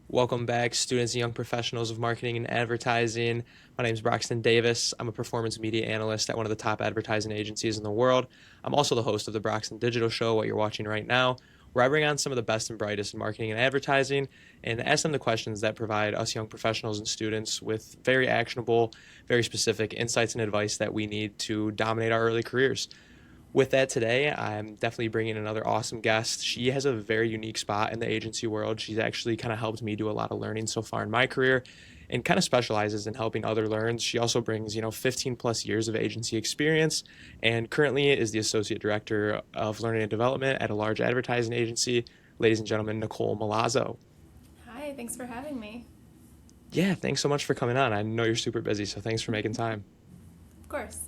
Welcome back, students and young professionals of marketing and advertising. My name is Broxten Davis. I'm a performance media analyst at one of the top advertising agencies in the world. I'm also the host of the Broxten Digital Show, what you're watching right now, where I bring on some of the best and brightest in marketing and advertising and ask them the questions that provide us young professionals and students with very actionable, very specific insights and advice that we need to dominate our early careers. With that today, I'm definitely bringing another awesome guest. She has a very unique spot in the agency world. She's actually kind of helped me do a lot of learning so far in my career and kind of specializes in helping other learn. She also brings, 15 plus years of agency experience and currently is the associate director of learning and development at a large advertising agency. Ladies and gentlemen, Nicole Milazzo. Hi, thanks for having me. Yeah, thanks so much for coming on. I know you're super busy, so thanks for making time. Of course.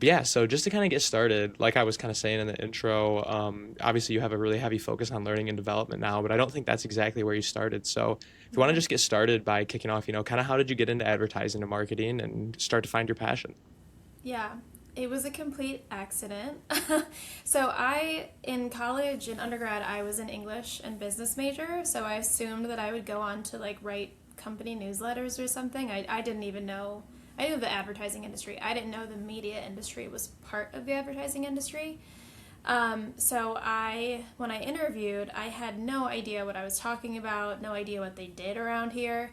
But yeah, so just to kind of get started, like I was kind of saying in the intro, obviously you have a really heavy focus on learning and development now, but I don't think that's exactly where you started. So if you want to Okay. just get started by kicking off, kind of how did you get into advertising and marketing and start to find your passion? Yeah, it was a complete accident. In college and undergrad, I was an English and business major, so I assumed that I would go on to like write company newsletters or something. I didn't even know, I knew the advertising industry. I didn't know the media industry was part of the advertising industry. When I interviewed, I had no idea what I was talking about, no idea what they did around here.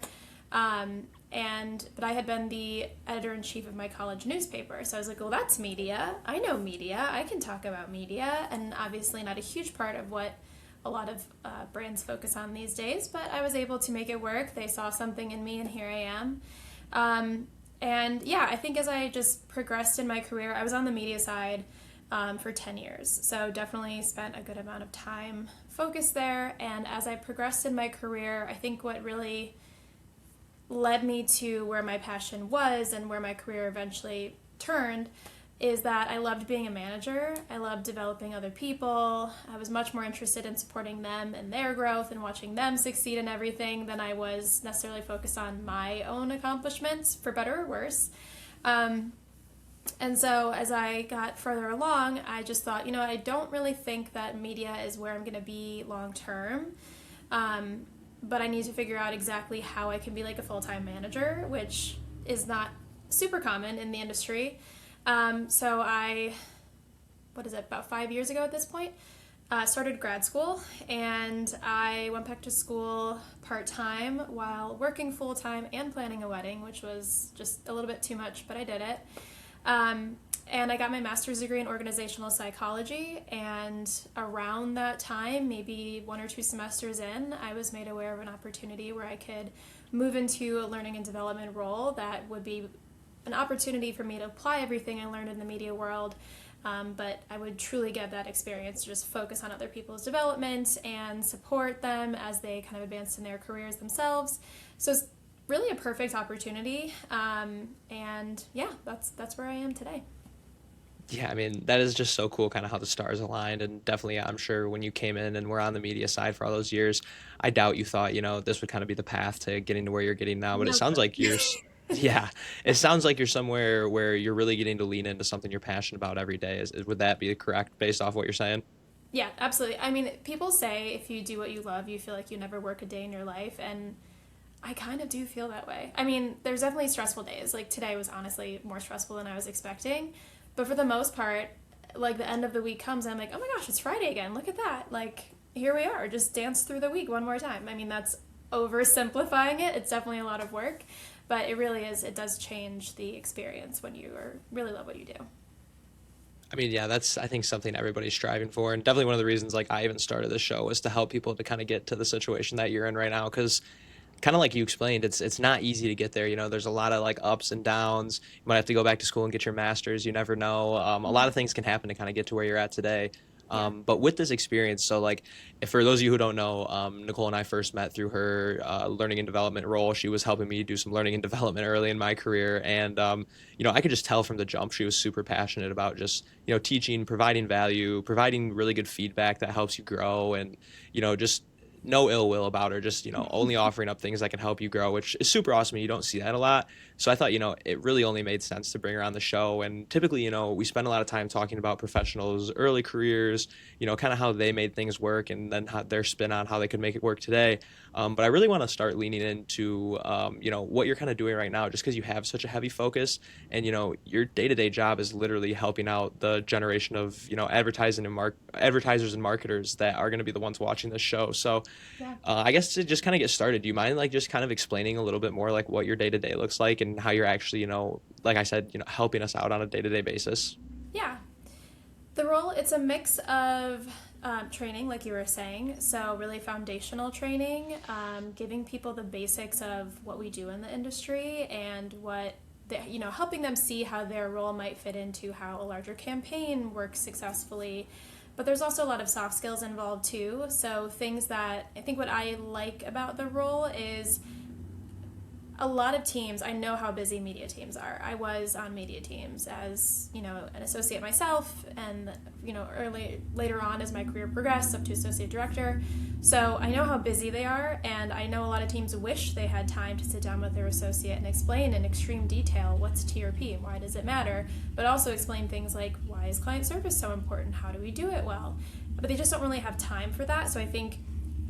But I had been the editor in chief of my college newspaper, so I was like, well, that's media. I know media. I can talk about media, and obviously not a huge part of what a lot of brands focus on these days. But I was able to make it work. They saw something in me, and here I am. And yeah, I think as I just progressed in my career, I was on the media side for 10 years. So definitely spent a good amount of time focused there. And as I progressed in my career, I think what really led me to where my passion was and where my career eventually turned is that I loved being a manager. I loved developing other people. I was much more interested in supporting them and their growth and watching them succeed in everything than I was necessarily focused on my own accomplishments, for better or worse. Um, and so as I got further along, I just thought, I don't really think that media is where I'm going to be long term. Um, but I need to figure out exactly how I can be like a full time manager, which is not super common in the industry. What is it, about 5 years ago at this point, started grad school, and I went back to school part time while working full time and planning a wedding, which was just a little bit too much, but I did it. Um, and I got my master's degree in organizational psychology. And around that time, maybe 1 or 2 semesters in, I was made aware of an opportunity where I could move into a learning and development role that would be an opportunity for me to apply everything I learned in the media world. But I would truly get that experience to just focus on other people's development and support them as they kind of advance in their careers themselves. So it's really a perfect opportunity. And yeah, that's where I am today. Yeah, I mean, that is just so cool, kind of how the stars aligned. And definitely, I'm sure when you came in and were on the media side for all those years, I doubt you thought, this would kind of be the path to getting to where you're getting now. But it No sounds clue. like yeah, it sounds like you're somewhere where you're really getting to lean into something you're passionate about every day. Would that be correct based off what you're saying? Yeah, absolutely. I mean, people say if you do what you love, you feel like you never work a day in your life, and I kind of do feel that way. I mean, there's definitely stressful days. Like today was honestly more stressful than I was expecting. But for the most part, like the end of the week comes and I'm like, oh my gosh, it's Friday again. Look at that. Like, here we are. Just dance through the week one more time. I mean, that's oversimplifying it. It's definitely a lot of work. But it really is, it does change the experience when really love what you do. I mean, yeah, that's I think something everybody's striving for, and definitely one of the reasons like I even started this show was to help people to kind of get to the situation that you're in right now, because kind of like you explained, it's not easy to get there. There's a lot of like ups and downs. You might have to go back to school and get your master's. You never know. A lot of Mm-hmm. things can happen to kind of get to where you're at today. Yeah. But with this experience, so like, if for those of you who don't know, Nicole and I first met through her learning and development role. She was helping me do some learning and development early in my career, and I could just tell from the jump she was super passionate about just teaching, providing value, providing really good feedback that helps you grow, and just no ill will about her, just, only offering up things that can help you grow, which is super awesome. You don't see that a lot. So I thought, it really only made sense to bring her on the show. And typically, we spend a lot of time talking about professionals' early careers, kind of how they made things work and then how their spin on how they could make it work today. But I really want to start leaning into, what you're kind of doing right now, just because you have such a heavy focus and, your day-to-day job is literally helping out the generation of, advertisers and marketers that are going to be the ones watching this show. So Yeah. I guess to just kind of get started, do you mind like just kind of explaining a little bit more like what your day-to-day looks like and how you're actually, like I said, helping us out on a day-to-day basis? Yeah. The role, it's a mix of training, like you were saying, so really foundational training, giving people the basics of what we do in the industry and helping them see how their role might fit into how a larger campaign works successfully. But there's also a lot of soft skills involved too. So things that I think what I like about the role is a lot of teams, I know how busy media teams are. I was on media teams as, an associate myself and, later on as my career progressed up to associate director. So I know how busy they are, and I know a lot of teams wish they had time to sit down with their associate and explain in extreme detail what's TRP and why does it matter, but also explain things like why is client service so important, how do we do it well? But they just don't really have time for that. So I think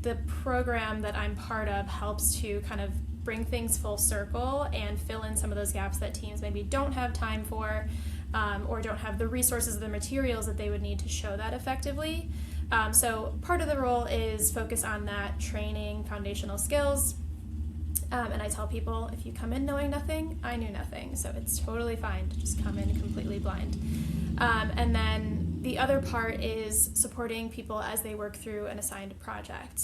the program that I'm part of helps to kind of bring things full circle and fill in some of those gaps that teams maybe don't have time for, or don't have the resources or the materials that they would need to show that effectively. So part of the role is focus on that training, foundational skills. And I tell people, if you come in knowing nothing, I knew nothing. So it's totally fine to just come in completely blind. And then the other part is supporting people as they work through an assigned project.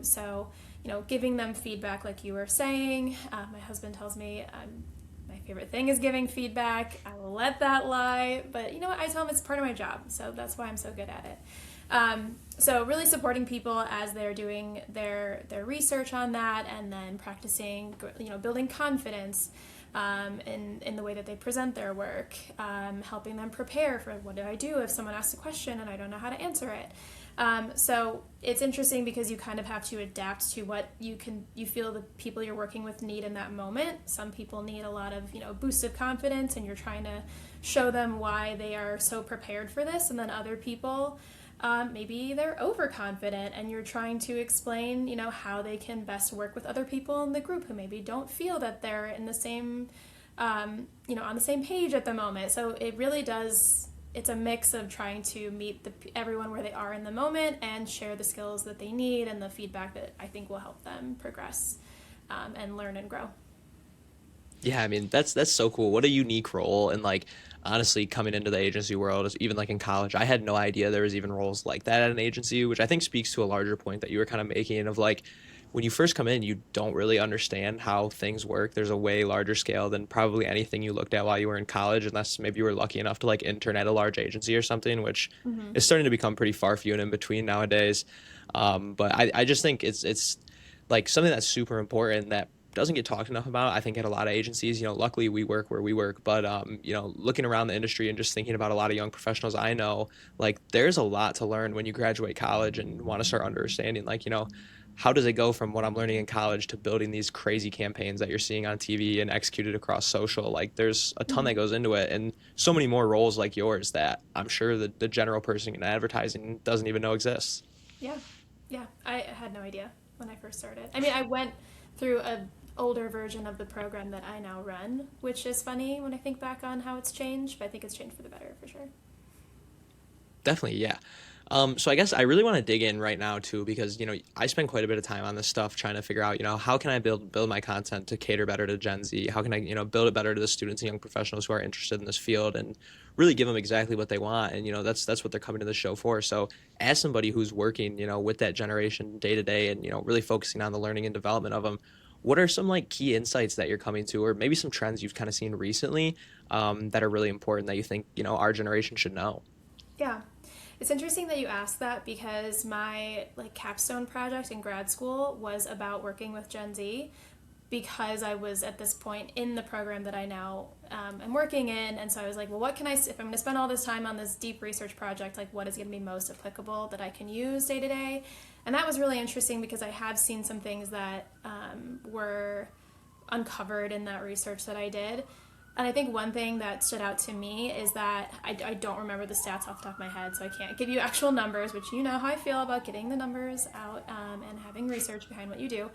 So giving them feedback like you were saying. My husband tells me my favorite thing is giving feedback. I will let that lie, but you know what? I tell them it's part of my job, so that's why I'm so good at it. So really supporting people as they're doing their research on that, and then practicing, building confidence in the way that they present their work, helping them prepare for what do I do if someone asks a question and I don't know how to answer it. So it's interesting because you kind of have to adapt to what you feel the people you're working with need in that moment. Some people need a lot of, boost of confidence, and you're trying to show them why they are so prepared for this. And then other people, maybe they're overconfident, and you're trying to explain, how they can best work with other people in the group who maybe don't feel that they're in the same, on the same page at the moment. So it really does. It's a mix of trying to meet everyone where they are in the moment and share the skills that they need and the feedback that I think will help them progress and learn and grow. Yeah, I mean that's so cool. What a unique role. And like honestly, coming into the agency world, even like in college, I had no idea there was even roles like that at an agency, which I think speaks to a larger point that you were kind of making of like when you first come in, you don't really understand how things work. There's a way larger scale than probably anything you looked at while you were in college, unless maybe you were lucky enough to like intern at a large agency or something, which Mm-hmm. is starting to become pretty far few and in between nowadays. But I just think it's like something that's super important that doesn't get talked enough about. I think at a lot of agencies, luckily we work where we work, but looking around the industry and just thinking about a lot of young professionals I know, like there's a lot to learn when you graduate college and want to start understanding, like, how does it go from what I'm learning in college to building these crazy campaigns that you're seeing on TV and executed across social? Like there's a ton that goes into it, and so many more roles like yours that I'm sure that the general person in advertising doesn't even know exists. Yeah, yeah. I had no idea when I first started. I mean, I went through a older version of the program that I now run, which is funny when I think back on how it's changed, but I think it's changed for the better for sure. Definitely, yeah. So I guess I really want to dig in right now too, because I spend quite a bit of time on this stuff trying to figure out how can I build my content to cater better to Gen Z? How can I build it better to the students and young professionals who are interested in this field and really give them exactly what they want? And that's what they're coming to the show for. So as somebody who's working with that generation day to day and really focusing on the learning and development of them, what are some like key insights that you're coming to, or maybe some trends you've kind of seen recently that are really important that you think our generation should know? Yeah. It's interesting that you asked that because my capstone project in grad school was about working with Gen Z. because I was at this point in the program that I now am working in. And so I was like, well, what can I, if I'm going to spend all this time on this deep research project, like what is going to be most applicable that I can use day to day? And that was really interesting because I have seen some things that were uncovered in that research that I did. And I think one thing that stood out to me is that I don't remember the stats off the top of my head, so I can't give you actual numbers, which you know how I feel about getting the numbers out and having research behind what you do.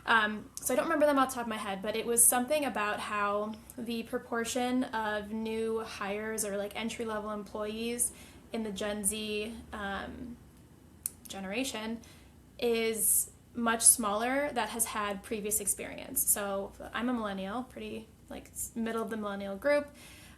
So I don't remember them off the top of my head, but it was something about how the proportion of new hires or like entry-level employees in the Gen Z generation is much smaller that has had previous experience. So I'm a millennial, pretty like middle of the millennial group.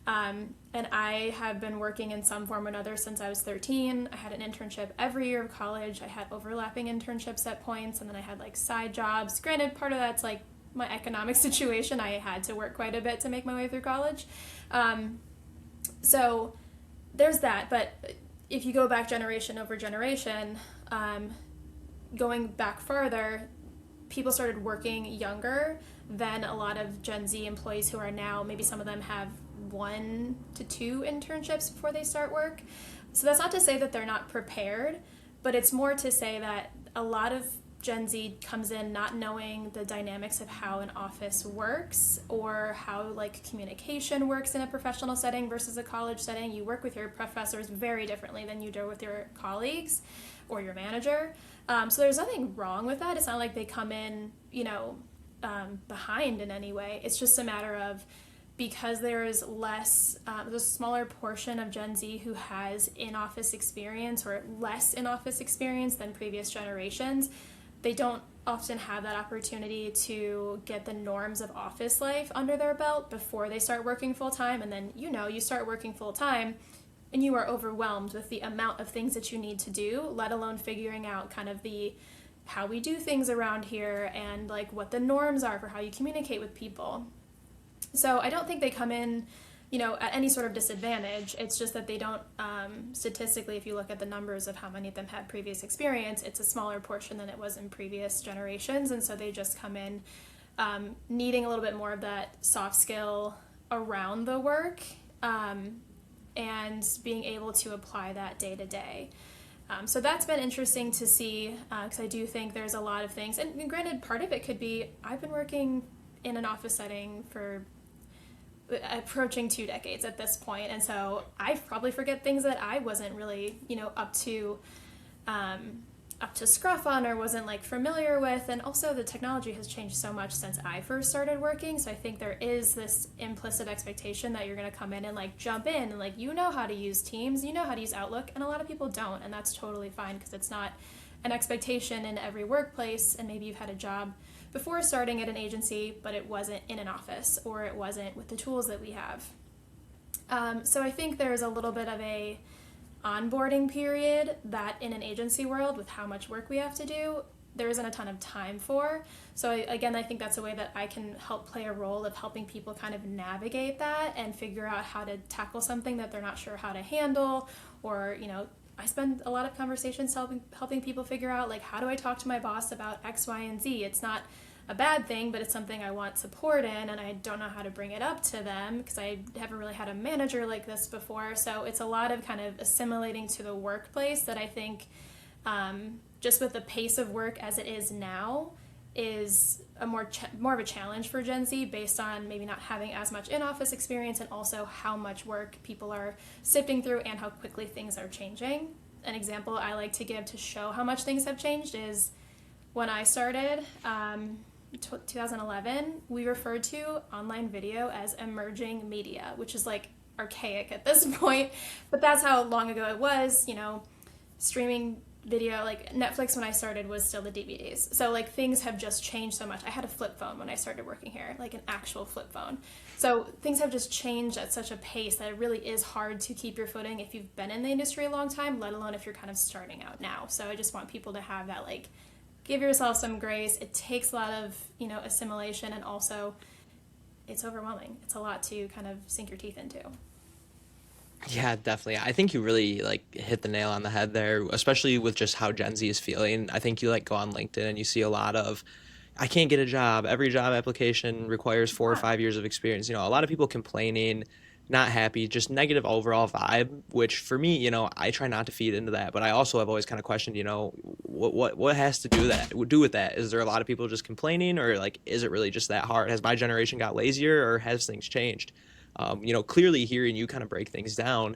And I have been working in some form or another since I was 13. I had an internship every year of college. I had overlapping internships at points, and then I had like side jobs. Granted, part of that's like my economic situation. I had to work quite a bit to make my way through college. So there's that. But if you go back generation over generation, going back farther, people started working younger than a lot of Gen Z employees who are now, maybe some of them have 1 to 2 internships before they start work. So that's not to say that they're not prepared, but it's more to say that a lot of Gen Z comes in not knowing the dynamics of how an office works or how like communication works in a professional setting versus a college setting. You work with your professors very differently than you do with your colleagues or your manager. So there's nothing wrong with that. It's not like they come in, behind in any way. It's just a matter of, because there is less, there's a smaller portion of Gen Z who has in-office experience or less in-office experience than previous generations. They don't often have that opportunity to get the norms of office life under their belt before they start working full-time. And then, you start working full-time and you are overwhelmed with the amount of things that you need to do, let alone figuring out kind of how we do things around here and like what the norms are for how you communicate with people. So I don't think they come in, at any sort of disadvantage. It's just that they don't, statistically, if you look at the numbers of how many of them had previous experience, it's a smaller portion than it was in previous generations. And so they just come in needing a little bit more of that soft skill around the work and being able to apply that day to day. So that's been interesting to see because I do think there's a lot of things. And granted, part of it could be I've been working in an office setting for approaching 2 decades at this point, and so I probably forget things that I wasn't really up to scruff on or wasn't like familiar with. And also the technology has changed so much since I first started working, so I think there is this implicit expectation that you're going to come in and like jump in and like how to use Teams, how to use Outlook, and a lot of people don't, and that's totally fine because it's not an expectation in every workplace. And maybe you've had a job before starting at an agency, but it wasn't in an office or it wasn't with the tools that we have. So I think there's a little bit of a onboarding period that in an agency world with how much work we have to do, there isn't a ton of time for. So I think that's a way that I can help play a role of helping people kind of navigate that and figure out how to tackle something that they're not sure how to handle. Or, I spend a lot of conversations helping people figure out, like, how do I talk to my boss about X, Y, and Z? It's not a bad thing, but it's something I want support in, and I don't know how to bring it up to them because I haven't really had a manager like this before. So it's a lot of kind of assimilating to the workplace that I think just with the pace of work as it is now is a more of a challenge for Gen Z based on maybe not having as much in-office experience and also how much work people are sifting through and how quickly things are changing. An example I like to give to show how much things have changed is when I started, 2011, we referred to online video as emerging media, which is like archaic at this point, but that's how long ago it was. Streaming video, like Netflix when I started was still the DVDs. So like things have just changed so much. I had a flip phone when I started working here, like an actual flip phone. So things have just changed at such a pace that it really is hard to keep your footing if you've been in the industry a long time, let alone if you're kind of starting out now. So I just want people to have that, like, give yourself some grace. It takes a lot of, assimilation, and also it's overwhelming. It's a lot to kind of sink your teeth into. Yeah, definitely. I think you really hit the nail on the head there, especially with just how Gen Z is feeling. I think you go on LinkedIn and you see a lot of I can't get a job. Every job application requires 4 or 5 years of experience. A lot of people complaining, not happy, just negative overall vibe, which for me, I try not to feed into that. But I also have always kind of questioned, what has to do with that? Is there a lot of people just complaining, or like, is it really just that hard? Has my generation got lazier, or has things changed? Clearly hearing you kind of break things down,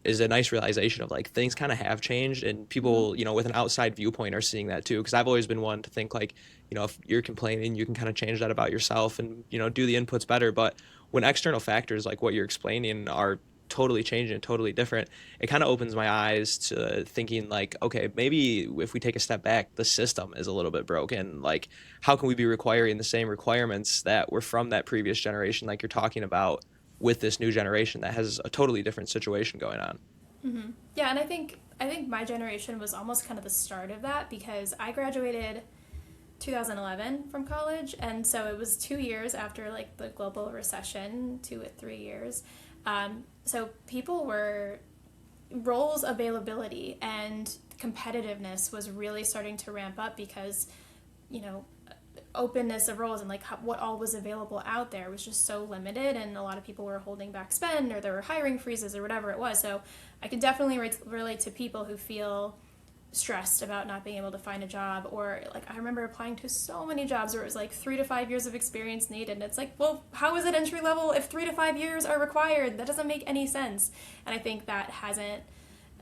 is a nice realization of like things kind of have changed, and Mm-hmm. people, with an outside viewpoint are seeing that too. Because I've always been one to think like, if you're complaining, you can kind of change that about yourself and, do the inputs better. But when external factors like what you're explaining are totally changing and totally different, it kind of opens my eyes to thinking like, okay, maybe if we take a step back, the system is a little bit broken. Like, how can we be requiring the same requirements that were from that previous generation, like you're talking about, with this new generation that has a totally different situation going on? Mm-hmm. Yeah, and I think my generation was almost kind of the start of that because I graduated 2011 from college, and so it was 2 years after like the global recession, 2 or 3 years. So people were roles availability and competitiveness was really starting to ramp up because you know openness of roles and like what all was available out there was just so limited, and a lot of people were holding back spend or there were hiring freezes or whatever it was. So I can definitely relate to people who feel stressed about not being able to find a job, or like I remember applying to so many jobs where it was like 3 to 5 years of experience needed, and it's like, well, how is it entry level if 3 to 5 years are required? That doesn't make any sense. And I think that hasn't,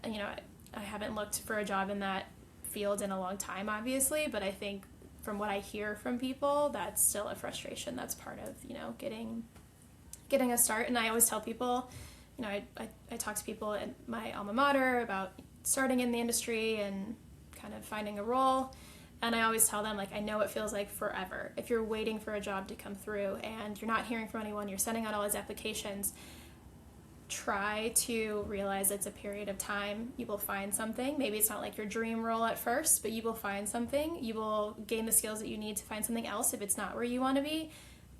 you know, I haven't looked for a job in that field in a long time, obviously, but I think from what I hear from people, that's still a frustration. That's part of, getting a start. And I always tell people, I talk to people at my alma mater about starting in the industry and kind of finding a role. And I always tell them, like, I know it feels like forever. If you're waiting for a job to come through and you're not hearing from anyone, you're sending out all these applications, try to realize it's a period of time. You will find something. Maybe it's not like your dream role at first, but you will find something. You will gain the skills that you need to find something else if it's not where you want to be.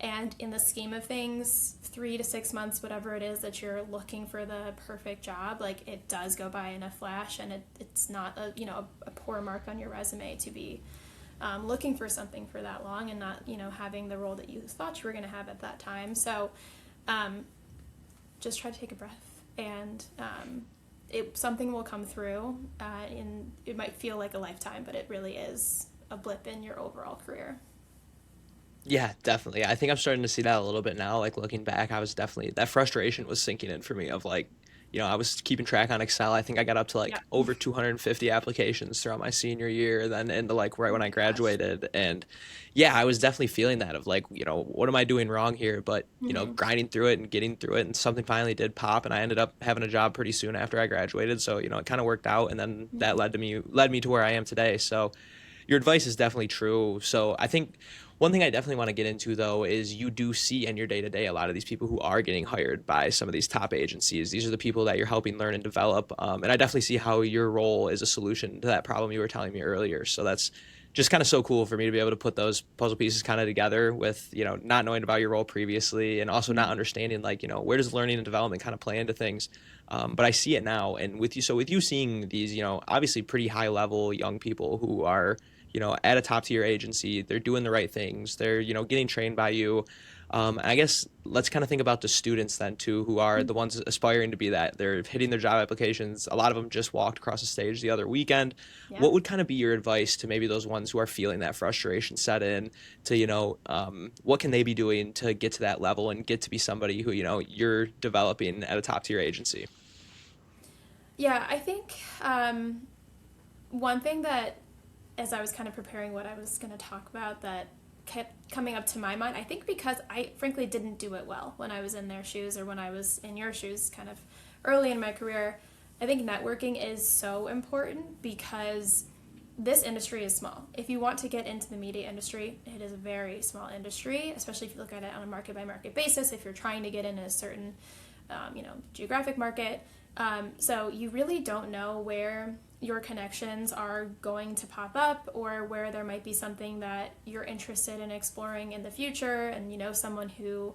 And in the scheme of things, 3 to 6 months, whatever it is that you're looking for the perfect job, like it does go by in a flash, and it's not a poor mark on your resume to be looking for something for that long and not having the role that you thought you were going to have at that time. So just try to take a breath, and something will come through, and it might feel like a lifetime, but it really is a blip in your overall career. Yeah, definitely. I think I'm starting to see that a little bit now. Like looking back, I was definitely, that frustration was sinking in for me of like, I was keeping track on Excel. I think I got up to Yeah. like over 250 applications throughout my senior year, then into like right Oh when I my gosh. graduated. And yeah, I was definitely feeling that of like, what am I doing wrong here? But, Mm-hmm. grinding through it and getting through it, and something finally did pop, and I ended up having a job pretty soon after I graduated. So, it kind of worked out, and then that Mm-hmm. led me to where I am today. So, your advice is definitely true. So I think one thing I definitely want to get into though is you do see in your day to day a lot of these people who are getting hired by some of these top agencies. These are the people that you're helping learn and develop. And I definitely see how your role is a solution to that problem you were telling me earlier. So that's just kind of so cool for me to be able to put those puzzle pieces kind of together with, not knowing about your role previously, and also not Mm-hmm. understanding like, where does learning and development kind of play into things. But I see it now. And with you seeing these, obviously pretty high level young people who are, at a top tier agency, they're doing the right things. They're, getting trained by you. I guess let's kind of think about the students then too, who are the ones aspiring to be that. They're hitting their job applications. A lot of them just walked across the stage the other weekend. Yeah. What would kind of be your advice to maybe those ones who are feeling that frustration set in to, what can they be doing to get to that level and get to be somebody who, you're developing at a top tier agency? Yeah, I think one thing that, as I was kind of preparing what I was going to talk about, that kept coming up to my mind, I think because I frankly didn't do it well when I was in their shoes or when I was in your shoes kind of early in my career. I think networking is so important because this industry is small. If you want to get into the media industry, it is a very small industry, especially if you look at it on a market by market basis, if you're trying to get in a certain geographic market. So you really don't know where your connections are going to pop up, or where there might be something that you're interested in exploring in the future, and someone who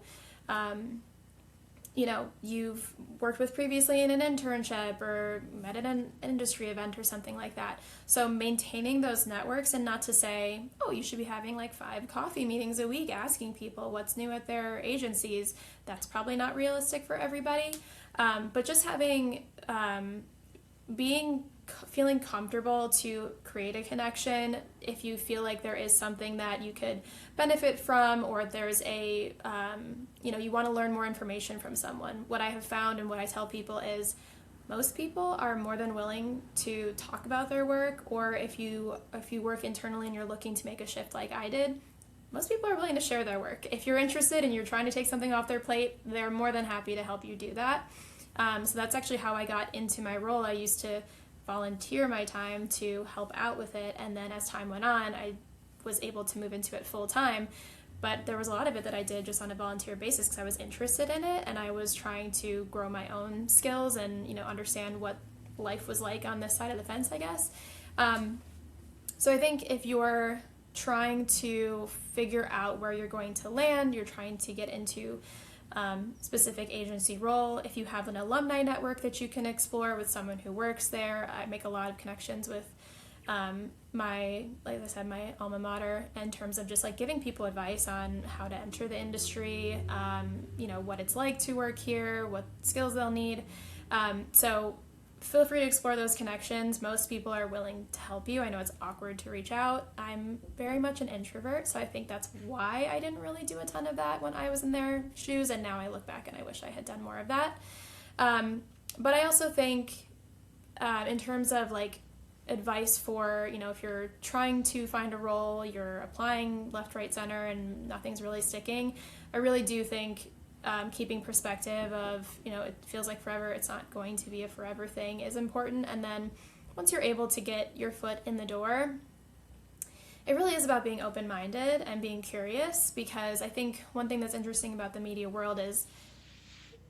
you've worked with previously in an internship or met at an industry event or something like that. So maintaining those networks, and not to say, oh, you should be having like 5 coffee meetings a week asking people what's new at their agencies. That's probably not realistic for everybody. But just having, feeling comfortable to create a connection if you feel like there is something that you could benefit from, or there's a you want to learn more information from someone. What I have found and what I tell people is most people are more than willing to talk about their work, or if you work internally and you're looking to make a shift like I did, most people are willing to share their work. If you're interested and you're trying to take something off their plate, they're more than happy to help you do that. So that's actually how I got into my role. I used to volunteer my time to help out with it, and then as time went on, I was able to move into it full time. But there was a lot of it that I did just on a volunteer basis because I was interested in it, and I was trying to grow my own skills and understand what life was like on this side of the fence, I guess. So I think if you're trying to figure out where you're going to land, you're trying to get into specific agency role, if you have an alumni network that you can explore with someone who works there. I make a lot of connections with my alma mater in terms of just like giving people advice on how to enter the industry, what it's like to work here, what skills they'll need. So feel free to explore those connections. Most people are willing to help you. I know it's awkward to reach out. I'm very much an introvert, so I think that's why I didn't really do a ton of that when I was in their shoes, and now I look back and I wish I had done more of that. But I also think in terms of like advice for, if you're trying to find a role, you're applying left, right, center, and nothing's really sticking, I really do think keeping perspective of, it feels like forever, it's not going to be a forever thing is important. And then once you're able to get your foot in the door, it really is about being open-minded and being curious, because I think one thing that's interesting about the media world is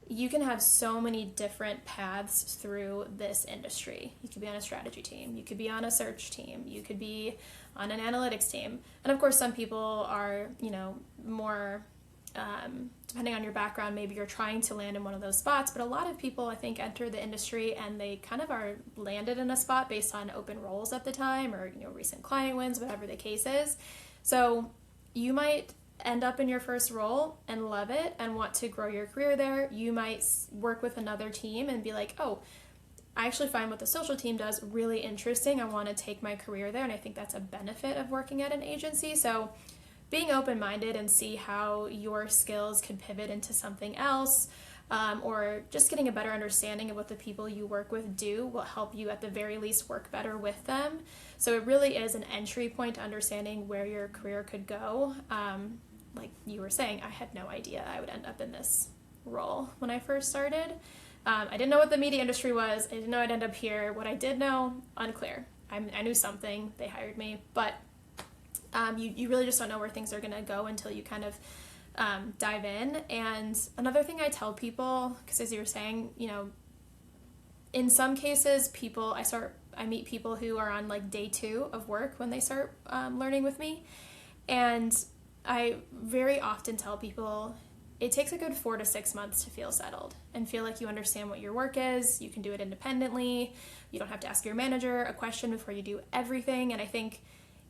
you can have so many different paths through this industry. You could be on a strategy team, you could be on a search team, you could be on an analytics team. And of course, some people are, more depending on your background, maybe you're trying to land in one of those spots, but a lot of people, I think, enter the industry and they kind of are landed in a spot based on open roles at the time, or recent client wins, whatever the case is. So you might end up in your first role and love it and want to grow your career there. You might work with another team and be like, oh, I actually find what the social team does really interesting. I want to take my career there, and I think that's a benefit of working at an agency. So being open-minded and see how your skills could pivot into something else, or just getting a better understanding of what the people you work with do will help you at the very least work better with them. So it really is an entry point to understanding where your career could go. Like you were saying, I had no idea I would end up in this role when I first started. I didn't know what the media industry was. I didn't know I'd end up here. What I did know, unclear. I knew something. They hired me, but you really just don't know where things are going to go until you kind of dive in. And another thing I tell people, because as you were saying, in some cases, I meet people who are on like day 2 of work when they start learning with me. And I very often tell people it takes a good 4 to 6 months to feel settled and feel like you understand what your work is. You can do it independently. You don't have to ask your manager a question before you do everything. And I think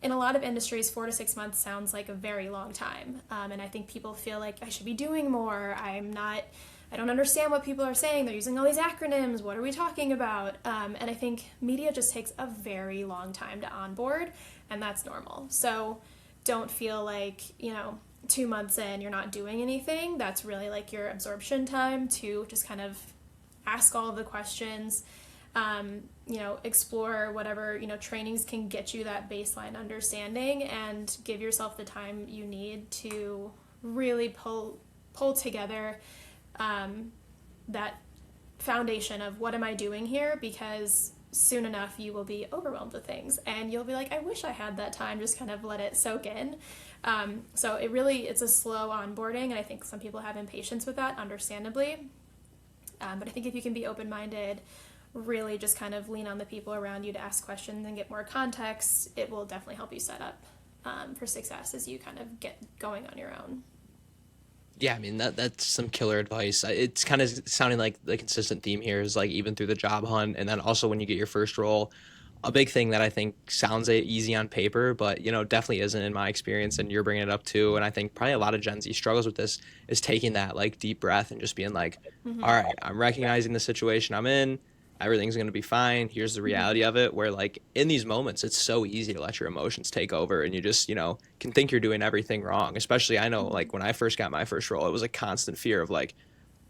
in a lot of industries, 4 to 6 months sounds like a very long time. And I think people feel like I should be doing more. I don't understand what people are saying. They're using all these acronyms. What are we talking about? And I think media just takes a very long time to onboard, and that's normal. So don't feel like, 2 months in, you're not doing anything. That's really like your absorption time to just kind of ask all of the questions, explore whatever, trainings can get you that baseline understanding, and give yourself the time you need to really pull together that foundation of what am I doing here, because soon enough you will be overwhelmed with things and you'll be like, I wish I had that time, just kind of let it soak in. So it's a slow onboarding, and I think some people have impatience with that, understandably. But I think if you can be open-minded, really just kind of lean on the people around you to ask questions and get more context, it will definitely help you set up for success as you kind of get going on your own. Yeah, I mean that's some killer advice. It's kind of sounding like the consistent theme here is like even through the job hunt, and then also when you get your first role, a big thing that I think sounds easy on paper, but definitely isn't in my experience, and you're bringing it up too. And I think probably a lot of Gen Z struggles with this is taking that like deep breath and just being like, Mm-hmm. all right, I'm recognizing the situation I'm in. Everything's going to be fine. Here's the Mm-hmm. reality of it. Where like in these moments, it's so easy to let your emotions take over, and you just can think you're doing everything wrong. Especially I know Mm-hmm. like when I first got my first role, it was a constant fear of like,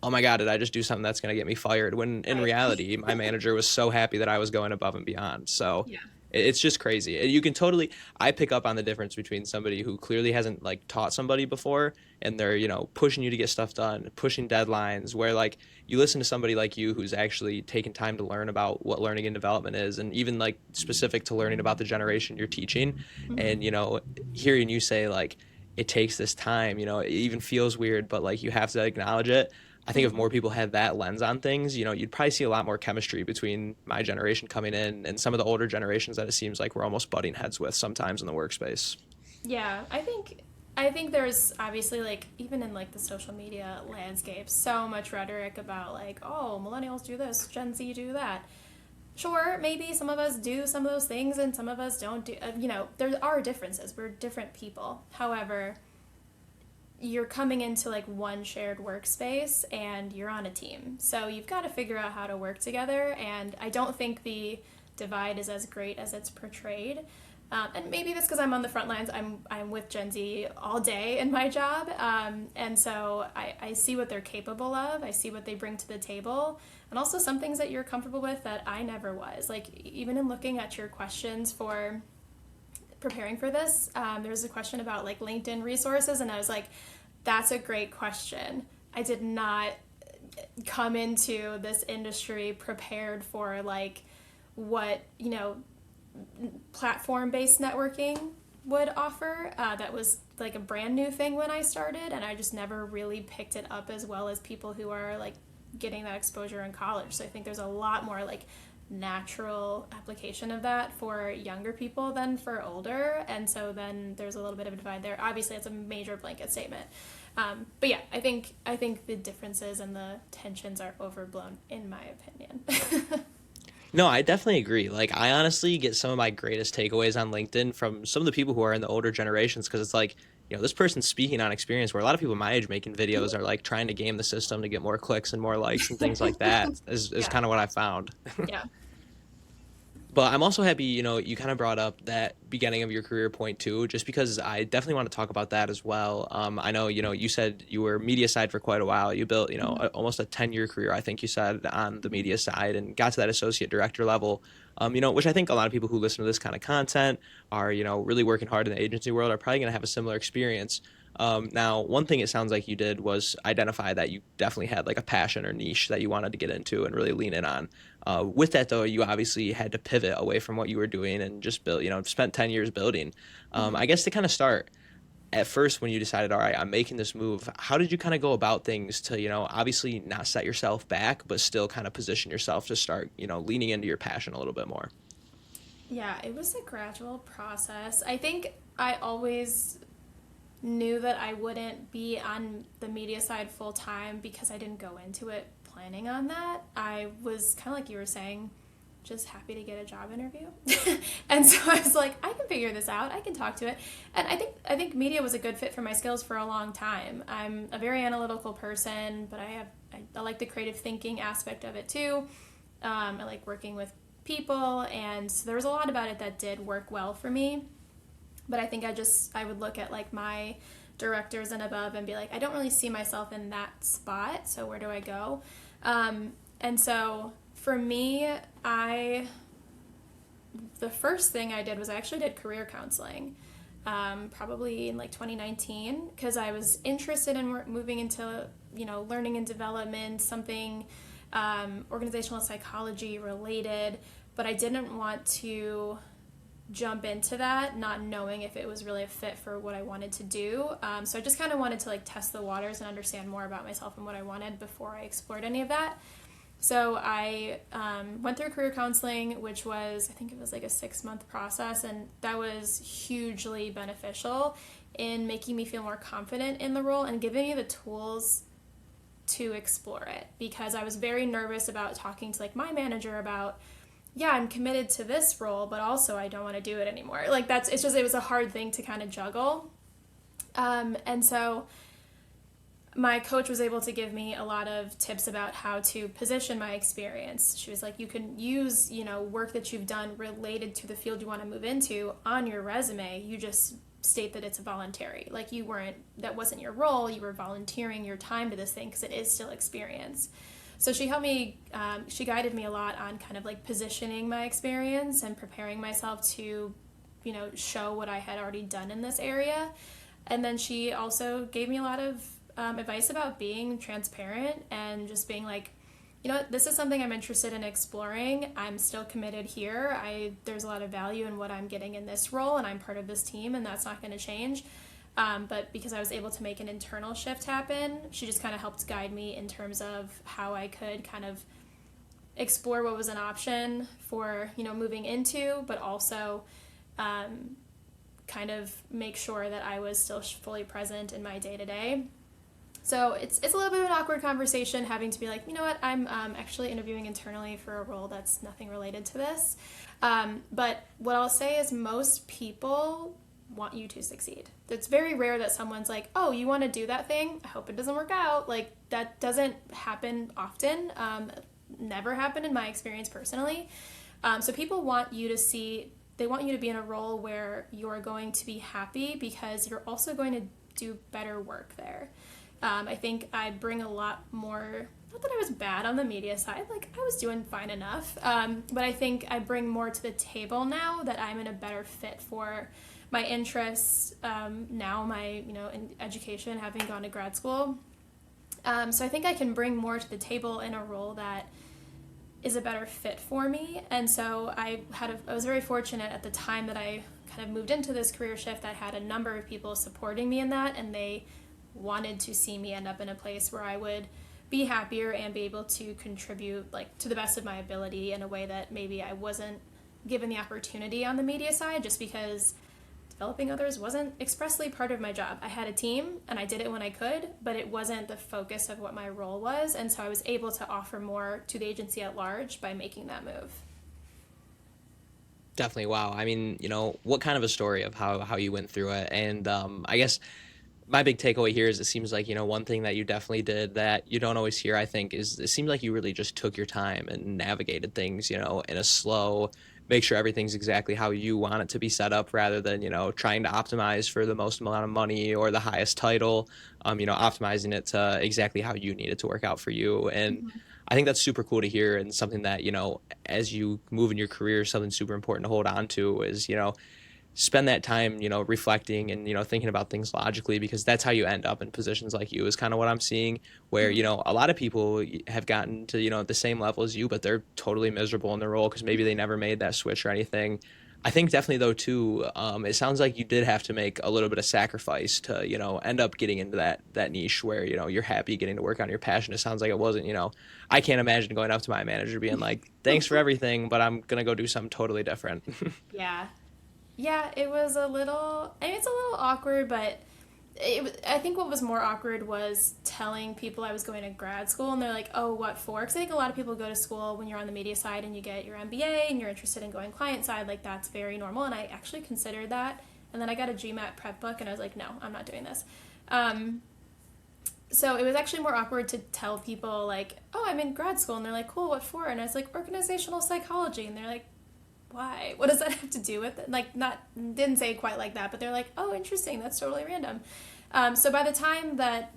oh my God, did I just do something that's going to get me fired? When in Right. reality, my manager was so happy that I was going above and beyond. So Yeah. it's just crazy. You can totally, I pick up on the difference between somebody who clearly hasn't like taught somebody before and they're, pushing you to get stuff done, pushing deadlines, where like you listen to somebody like you who's actually taken time to learn about what learning and development is, and even like specific to learning about the generation you're teaching. Mm-hmm. And, hearing you say like, it takes this time, it even feels weird, but like you have to acknowledge it. I think if Mm-hmm. more people had that lens on things, you'd probably see a lot more chemistry between my generation coming in and some of the older generations that it seems like we're almost butting heads with sometimes in the workspace. Yeah, I think there's obviously like even in like the social media landscape so much rhetoric about like, oh, millennials do this, Gen Z do that. Sure, maybe some of us do some of those things and some of us don't do, there are differences. We're different people. However, you're coming into like one shared workspace and you're on a team. So you've got to figure out how to work together. And I don't think the divide is as great as it's portrayed. And maybe that's because I'm on the front lines. I'm with Gen Z all day in my job. And so I see what they're capable of. I see what they bring to the table. And also some things that you're comfortable with that I never was. Like, even in looking at your questions for preparing for this, there was a question about like LinkedIn resources, and I was like, that's a great question. I did not come into this industry prepared for like what platform based networking would offer. That was like a brand new thing when I started, and I just never really picked it up as well as people who are like getting that exposure in college. So I think there's a lot more like natural application of that for younger people than for older, and so then there's a little bit of a divide there. Obviously it's a major blanket statement, but yeah, I think the differences and the tensions are overblown in my opinion. No, I definitely agree. Like, I honestly get some of my greatest takeaways on LinkedIn from some of the people who are in the older generations because it's like, this person's speaking on experience where a lot of people my age making videos are like trying to game the system to get more clicks and more likes and things like that is Yeah. kind of what I found. Yeah. But I'm also happy, you kind of brought up that beginning of your career point too, just because I definitely want to talk about that as well. I know, you said you were media side for quite a while. You built, Mm-hmm. almost a 10-year career, I think you said, on the media side and got to that associate director level, which I think a lot of people who listen to this kind of content are, really working hard in the agency world are probably going to have a similar experience. Now, one thing it sounds like you did was identify that you definitely had like a passion or niche that you wanted to get into and really lean in on. With that, though, you obviously had to pivot away from what you were doing and just build, spent 10 years building. Mm-hmm. I guess to kind of start, at first, when you decided, all right, I'm making this move, how did you kind of go about things to, obviously not set yourself back, but still kind of position yourself to start, leaning into your passion a little bit more? Yeah, it was a gradual process. I think I always knew that I wouldn't be on the media side full time because I didn't go into it planning on that. I was kind of like you were saying, just happy to get a job interview. And so I was like, I can figure this out. I can talk to it. And I think media was a good fit for my skills for a long time. I'm a very analytical person, but I like the creative thinking aspect of it too. I like working with people, and so there was a lot about it that did work well for me. But I think I would look at like my directors and above and be like, I don't really see myself in that spot, so where do I go? And so for me, I the first thing I did was I actually did career counseling, probably in like 2019, because I was interested in moving into learning and development, something organizational psychology related, but I didn't want to jump into that not knowing if it was really a fit for what I wanted to do. So I just kind of wanted to like test the waters and understand more about myself and what I wanted before I explored any of that. So I went through career counseling, which was, I think it was like a 6-month process, and that was hugely beneficial in making me feel more confident in the role and giving me the tools to explore it, because I was very nervous about talking to like my manager about, yeah, I'm committed to this role, but also I don't want to do it anymore. Like it was a hard thing to kind of juggle. And so my coach was able to give me a lot of tips about how to position my experience. She was like, you can use, work that you've done related to the field you want to move into on your resume. You just state that it's voluntary. Like that wasn't your role. You were volunteering your time to this thing because it is still experience. So she helped me, she guided me a lot on kind of like positioning my experience and preparing myself to, show what I had already done in this area. And then she also gave me a lot of advice about being transparent and just being like, this is something I'm interested in exploring. I'm still committed here. There's a lot of value in what I'm getting in this role, and I'm part of this team, and that's not going to change. But because I was able to make an internal shift happen, she just kind of helped guide me in terms of how I could kind of explore what was an option for, moving into, but also kind of make sure that I was still fully present in my day-to-day. So it's a little bit of an awkward conversation having to be like, you know what, I'm actually interviewing internally for a role that's nothing related to this. But what I'll say is most people want you to succeed. It's very rare that someone's like, oh, you want to do that thing? I hope it doesn't work out. Like, that doesn't happen often. Never happened in my experience personally. So people want you to be in a role where you're going to be happy because you're also going to do better work there. I think I bring a lot more, not that I was bad on the media side, like I was doing fine enough, but I think I bring more to the table now that I'm in a better fit for my interests, now my, in education, having gone to grad school. So I think I can bring more to the table in a role that is a better fit for me. And so I was very fortunate at the time that I kind of moved into this career shift. I had a number of people supporting me in that, and they wanted to see me end up in a place where I would be happier and be able to contribute like to the best of my ability in a way that maybe I wasn't given the opportunity on the media side, just because developing others wasn't expressly part of my job. I had a team and I did it when I could, but it wasn't the focus of what my role was. And so I was able to offer more to the agency at large by making that move. Definitely. Wow. I mean, what kind of a story of how you went through it. And I guess my big takeaway here is it seems like, one thing that you definitely did that you don't always hear, I think, is it seems like you really just took your time and navigated things, in a slow, make sure everything's exactly how you want it to be set up rather than, trying to optimize for the most amount of money or the highest title, optimizing it to exactly how you need it to work out for you. And I think that's super cool to hear, and something that, as you move in your career, something super important to hold on to is, spend that time, reflecting and, thinking about things logically, because that's how you end up in positions like you, is kind of what I'm seeing, where, a lot of people have gotten to, the same level as you, but they're totally miserable in their role because maybe they never made that switch or anything. I think definitely though too, it sounds like you did have to make a little bit of sacrifice to, end up getting into that niche where, you're happy getting to work on your passion. It sounds like it wasn't, I can't imagine going up to my manager being like, thanks for everything, but I'm going to go do something totally different. Yeah. Yeah, it was it's a little awkward, but I think what was more awkward was telling people I was going to grad school, and they're like, oh, what for? Because I think a lot of people go to school when you're on the media side and you get your MBA and you're interested in going client side, like that's very normal, and I actually considered that. And then I got a GMAT prep book, and I was like, no, I'm not doing this. So it was actually more awkward to tell people like, oh, I'm in grad school, and they're like, cool, what for? And I was like, organizational psychology, and they're like, why? What does that have to do with it? Like, didn't say it quite like that, but they're like, oh, interesting, that's totally random. So by the time that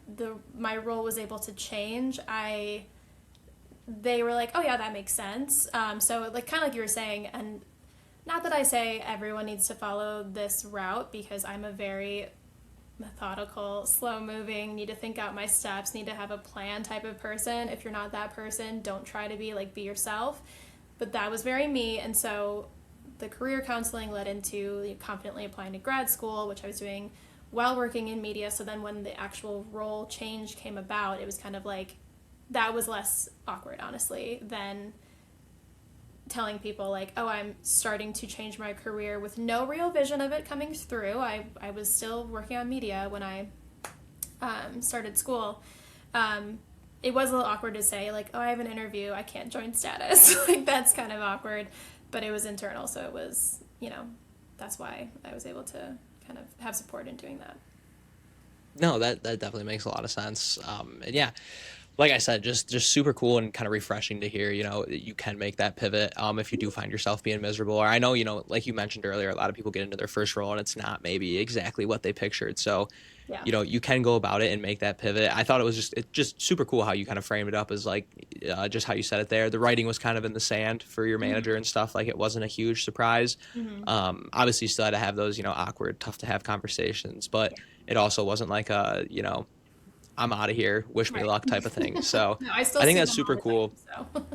my role was able to change, they were like, oh yeah, that makes sense. So like kind of like you were saying, and not that I say everyone needs to follow this route, because I'm a very methodical, slow-moving, need to think out my steps, need to have a plan type of person. If you're not that person, don't try to be yourself. But that was very me, and so the career counseling led into confidently applying to grad school, which I was doing while working in media. So then when the actual role change came about, it was kind of like, that was less awkward, honestly, than telling people like, oh, I'm starting to change my career with no real vision of it coming through. I was still working on media when I started school. It was a little awkward to say like, oh, I have an interview, I can't join status. Like that's kind of awkward, but it was internal, so it was, that's why I was able to kind of have support in doing that. No, that definitely makes a lot of sense. And yeah, like I said, just super cool and kind of refreshing to hear, that you can make that pivot if you do find yourself being miserable. Or I know, like you mentioned earlier, a lot of people get into their first role and it's not maybe exactly what they pictured. So, Yeah. you can go about it and make that pivot. I thought it just super cool how you kind of framed it up as like just how you said it there. The writing was kind of in the sand for your manager and stuff. Like it wasn't a huge surprise. Obviously, you still had to have those, awkward, tough to have conversations, but it also wasn't like I'm out of here, wish me Right. luck type of thing. So No, I still I think see that's them all super the cool. time, so.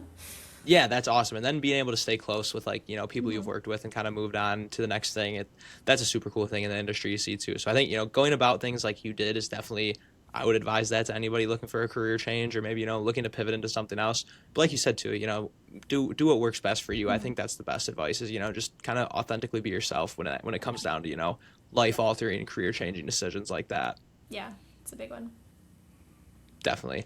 Yeah, that's awesome. And then being able to stay close with like, people you've Mhm. worked with and kind of moved on to the next thing. That's a super cool thing in the industry you see too. So I think, going about things like you did is definitely, I would advise that to anybody looking for a career change or maybe, looking to pivot into something else. But like you said too, do what works best for you. I Mhm. think that's the best advice is, just kind of authentically be yourself when it comes down to, life altering, career changing decisions like that. Yeah, it's a big one. Definitely.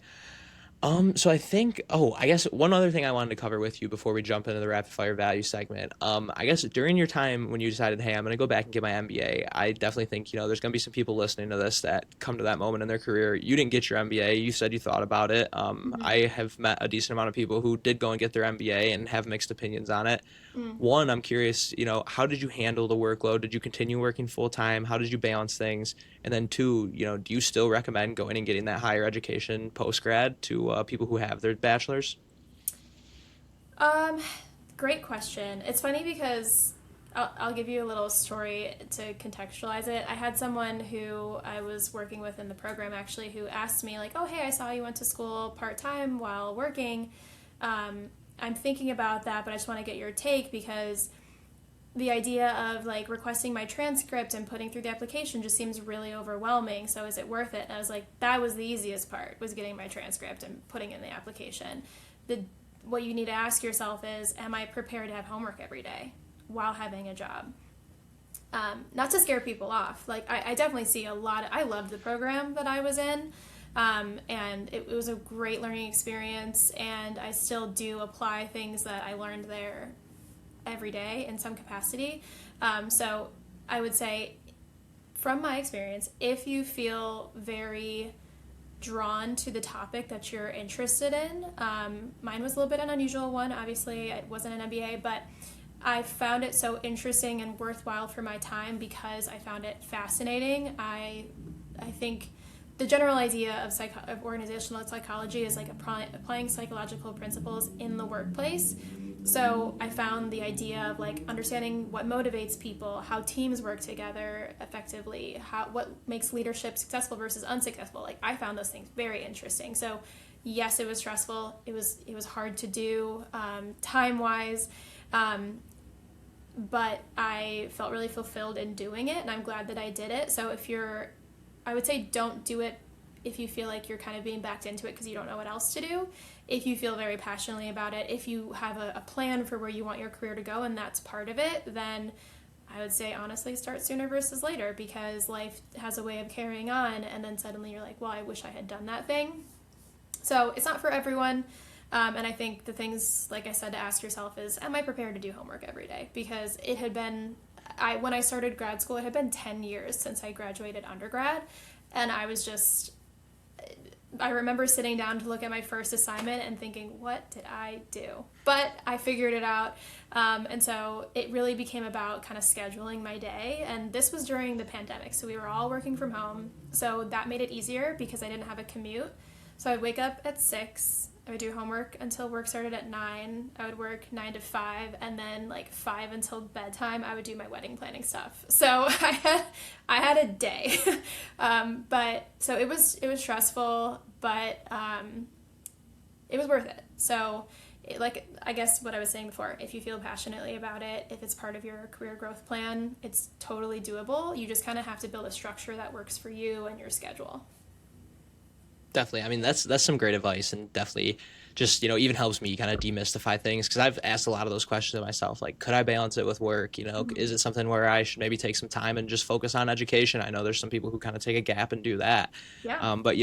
So I think, I guess one other thing I wanted to cover with you before we jump into the rapid fire value segment. I guess during your time when you decided, hey, I'm going to go back and get my MBA, I definitely think, there's going to be some people listening to this that come to that moment in their career. You didn't get your MBA. You said you thought about it. Mhm. I have met a decent amount of people who did go and get their MBA and have mixed opinions on it. Mm. One, I'm curious, how did you handle the workload? Did you continue working full time? How did you balance things? And then two, do you still recommend going and getting that higher education post grad to people who have their bachelor's? Um, Great question. It's funny because I'll give you a little story to contextualize it. I had someone who I was working with in the program actually who asked me like, "Oh, hey, I saw you went to school part time while working. I'm thinking about that, but I just want to get your take because the idea of like requesting my transcript and putting through the application just seems really overwhelming. So is it worth it?" And I was like, that was the easiest part, was getting my transcript and putting in the application. The What you need to ask yourself is, am I prepared to have homework every day while having a job? Not to scare people off. Like I definitely see a lot I loved the program that I was in. And it was a great learning experience, and I still do apply things that I learned there every day in some capacity. So I would say, from my experience, if you feel very drawn to the topic that you're interested in, mine was a little bit an unusual one. Obviously, it wasn't an MBA, but I found it so interesting and worthwhile for my time because I found it fascinating. I think the general idea of organizational psychology is like applying psychological principles in the workplace. So I found the idea of like understanding what motivates people, how teams work together effectively, what makes leadership successful versus unsuccessful. Like I found those things very interesting. So yes, it was stressful. It was hard to do time wise, but I felt really fulfilled in doing it, and I'm glad that I did it. So I would say don't do it if you feel like you're kind of being backed into it because you don't know what else to do. If you feel very passionately about it, if you have a plan for where you want your career to go and that's part of it, then I would say honestly start sooner versus later because life has a way of carrying on, and then suddenly you're like, well, I wish I had done that thing. So it's not for everyone. And I think the things, like I said, to ask yourself is, am I prepared to do homework every day? Because it had been, when I started grad school, it had been 10 years since I graduated undergrad. And I remember sitting down to look at my first assignment and thinking, what did I do? But I figured it out. And so it really became about kind of scheduling my day. And this was during the pandemic. So we were all working from home. So that made it easier because I didn't have a commute. So I'd wake up at 6. I would do homework until work started at 9. I would work 9 to 5, and then like 5 until bedtime, I would do my wedding planning stuff. So I had a day, but so it was stressful, but it was worth it. So like I guess what I was saying before, if you feel passionately about it, if it's part of your career growth plan, it's totally doable. You just kind of have to build a structure that works for you and your schedule. Definitely. I mean, that's some great advice, and definitely just, even helps me kind of demystify things, because I've asked a lot of those questions of myself, like, could I balance it with work? Is Mhm. it something where I should maybe take some time and just focus on education? I know there's some people who kind of take a gap and do that. Yeah. But,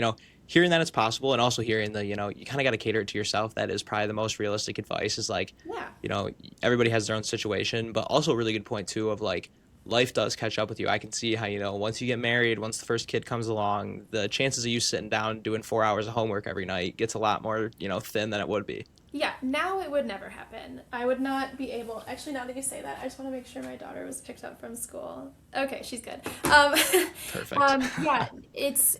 hearing that it's possible, and also hearing the, you kind of got to cater it to yourself. That is probably the most realistic advice, is like, Yeah. you know, everybody has their own situation, but also a really good point too of like, life does catch up with you. I can see how, once you get married, once the first kid comes along, the chances of you sitting down doing 4 hours of homework every night gets a lot more, thin than it would be. Yeah, now it would never happen. I would not be able. Actually, now that you say that, I just want to make sure my daughter was picked up from school. Okay, she's good. Perfect. Yeah, it's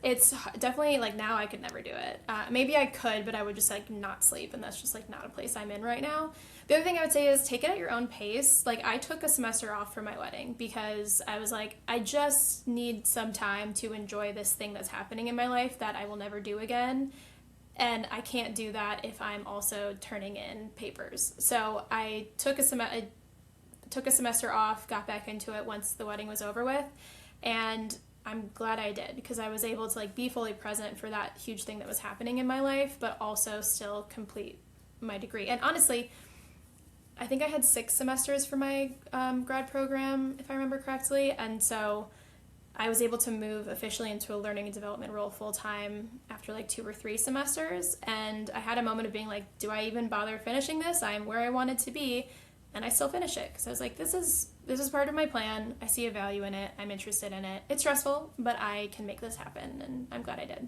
definitely like now I could never do it. Maybe I could, but I would just like not sleep, and that's just like not a place I'm in right now. The other thing I would say is take it at your own pace. Like I took a semester off for my wedding because I was like, I just need some time to enjoy this thing that's happening in my life that I will never do again, and I can't do that if I'm also turning in papers. So I took a semester off, got back into it once the wedding was over with, and I'm glad I did because I was able to like be fully present for that huge thing that was happening in my life, but also still complete my degree. And honestly, I think I had 6 semesters for my grad program, if I remember correctly, and so I was able to move officially into a learning and development role full time after like 2 or 3 semesters. And I had a moment of being like, do I even bother finishing this? I'm where I wanted to be. And I still finish it because I was like, this is part of my plan. I see a value in it. I'm interested in it. It's stressful, but I can make this happen. And I'm glad I did.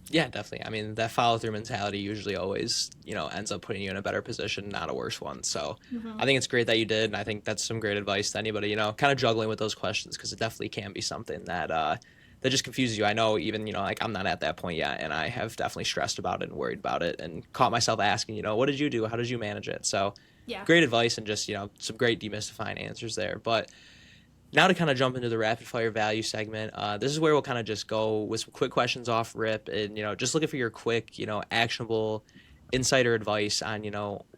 Yeah, definitely. I mean, that follow through mentality usually always, ends up putting you in a better position, not a worse one. So Mm-hmm. I think it's great that you did. And I think that's some great advice to anybody, kind of juggling with those questions, because it definitely can be something that just confuses you. I know, even, like, I'm not at that point yet, and I have definitely stressed about it and worried about it and caught myself asking, what did you do? How did you manage it? So Yeah. great advice, and just, some great demystifying answers there. But now to kind of jump into the rapid fire value segment, this is where we'll kind of just go with some quick questions off rip, and just looking for your quick, actionable insider advice on,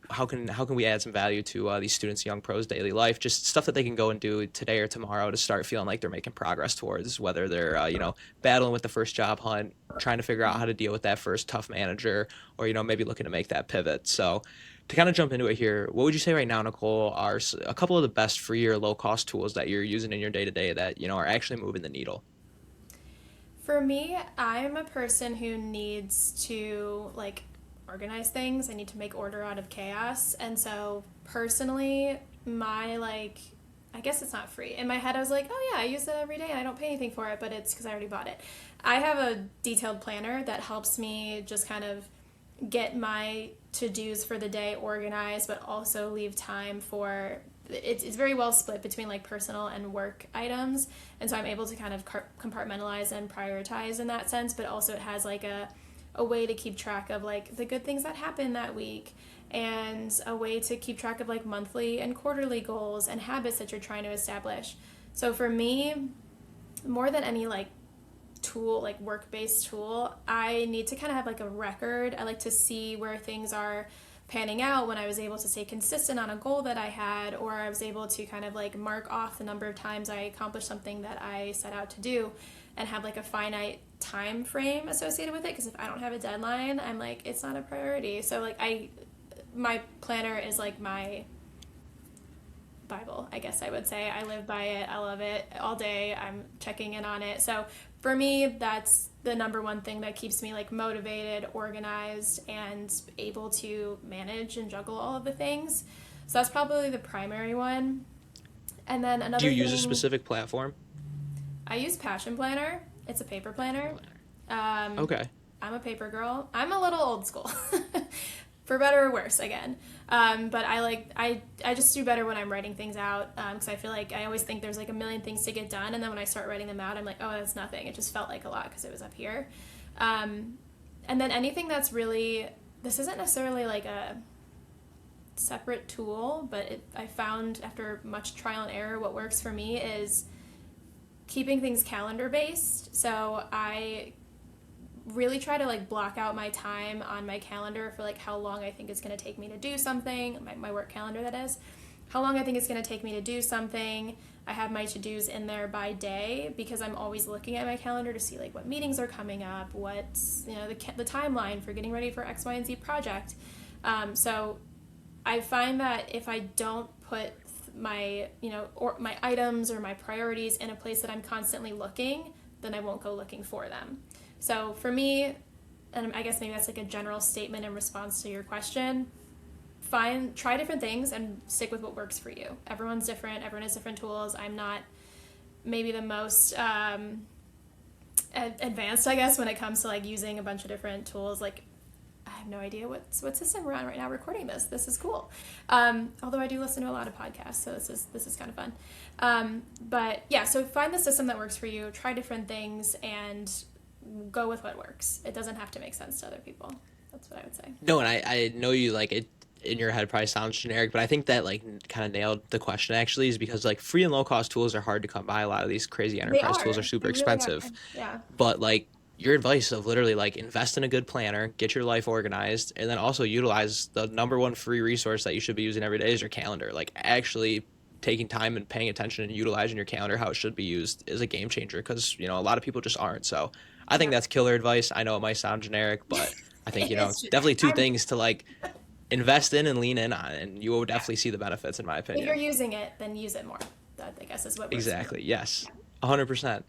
how can we add some value to these students, young pros daily life, just stuff that they can go and do today or tomorrow to start feeling like they're making progress towards, whether they're battling with the first job hunt, trying to figure out how to deal with that first tough manager, or maybe looking to make that pivot. So to kind of jump into it here, what would you say right now, Nicole, are a couple of the best free or low cost tools that you're using in your day to day that, are actually moving the needle? For me, I'm a person who needs to like organize things. I need to make order out of chaos. And so personally, my like I guess it's not free. In my head I was like, "Oh yeah, I use it every day and I don't pay anything for it, but it's cuz I already bought it." I have a detailed planner that helps me just kind of get my to-dos for the day organized, but also leave time for it's very well split between like personal and work items, and so I'm able to kind of compartmentalize and prioritize in that sense, but also it has like a way to keep track of like the good things that happen that week, and a way to keep track of like monthly and quarterly goals and habits that you're trying to establish. So for me, more than any like tool, like work-based tool, I need to kind of have like a record. I like to see where things are panning out, when I was able to stay consistent on a goal that I had, or I was able to kind of like mark off the number of times I accomplished something that I set out to do, and have like a finite time frame associated with it, because if I don't have a deadline, I'm like, it's not a priority. So like my planner is like my Bible, I guess I would say. I live by it. I love it all day. I'm checking in on it. So for me, that's the number one thing that keeps me like motivated, organized, and able to manage and juggle all of the things. So that's probably the primary one. And then Do you another use a thing, specific platform? I use Passion Planner. It's a paper planner. Um, Okay. I'm a paper girl. I'm a little old school, for better or worse, again. But I just do better when I'm writing things out, because I feel like I always think there's like a million things to get done, and then when I start writing them out, I'm like, oh, that's nothing. It just felt like a lot because it was up here. And then anything that's really, this isn't necessarily like a separate tool, but I found after much trial and error, what works for me is keeping things calendar based. So I really try to like block out my time on my calendar for like how long I think it's going to take me to do something, my work calendar that is, how long I think it's going to take me to do something. I have my to-dos in there by day because I'm always looking at my calendar to see like what meetings are coming up, what's, the timeline for getting ready for X, Y, and Z project. So I find that if I don't put my, or my items or my priorities in a place that I'm constantly looking, then I won't go looking for them. So for me, and I guess maybe that's like a general statement in response to your question, try different things and stick with what works for you. Everyone's different. Everyone has different tools. I'm not maybe the most advanced, I guess, when it comes to like using a bunch of different tools. Like, I have no idea what system we're on right now recording this. This is cool. Although I do listen to a lot of podcasts, so this is kind of fun. But yeah, so find the system that works for you. Try different things and go with what works. It doesn't have to make sense to other people. That's what I would say. No, and I know you like it in your head probably sounds generic, but I think that like kind of nailed the question actually, is because like free and low cost tools are hard to come by. A lot of these crazy enterprise tools are super They really expensive. are. Yeah. But like your advice of literally like invest in a good planner, get your life organized, and then also utilize the number one free resource that you should be using every day is your calendar. Like actually taking time and paying attention and utilizing your calendar how it should be used is a game changer, because a lot of people just aren't. So I think Yeah. that's killer advice. I know it might sound generic, but I think It's definitely two I'm, things to like invest in and lean in on, and you will definitely see the benefits, in my if you're opinion. using it, then use it more. That I guess is what works for me. Exactly. Yes. 100%.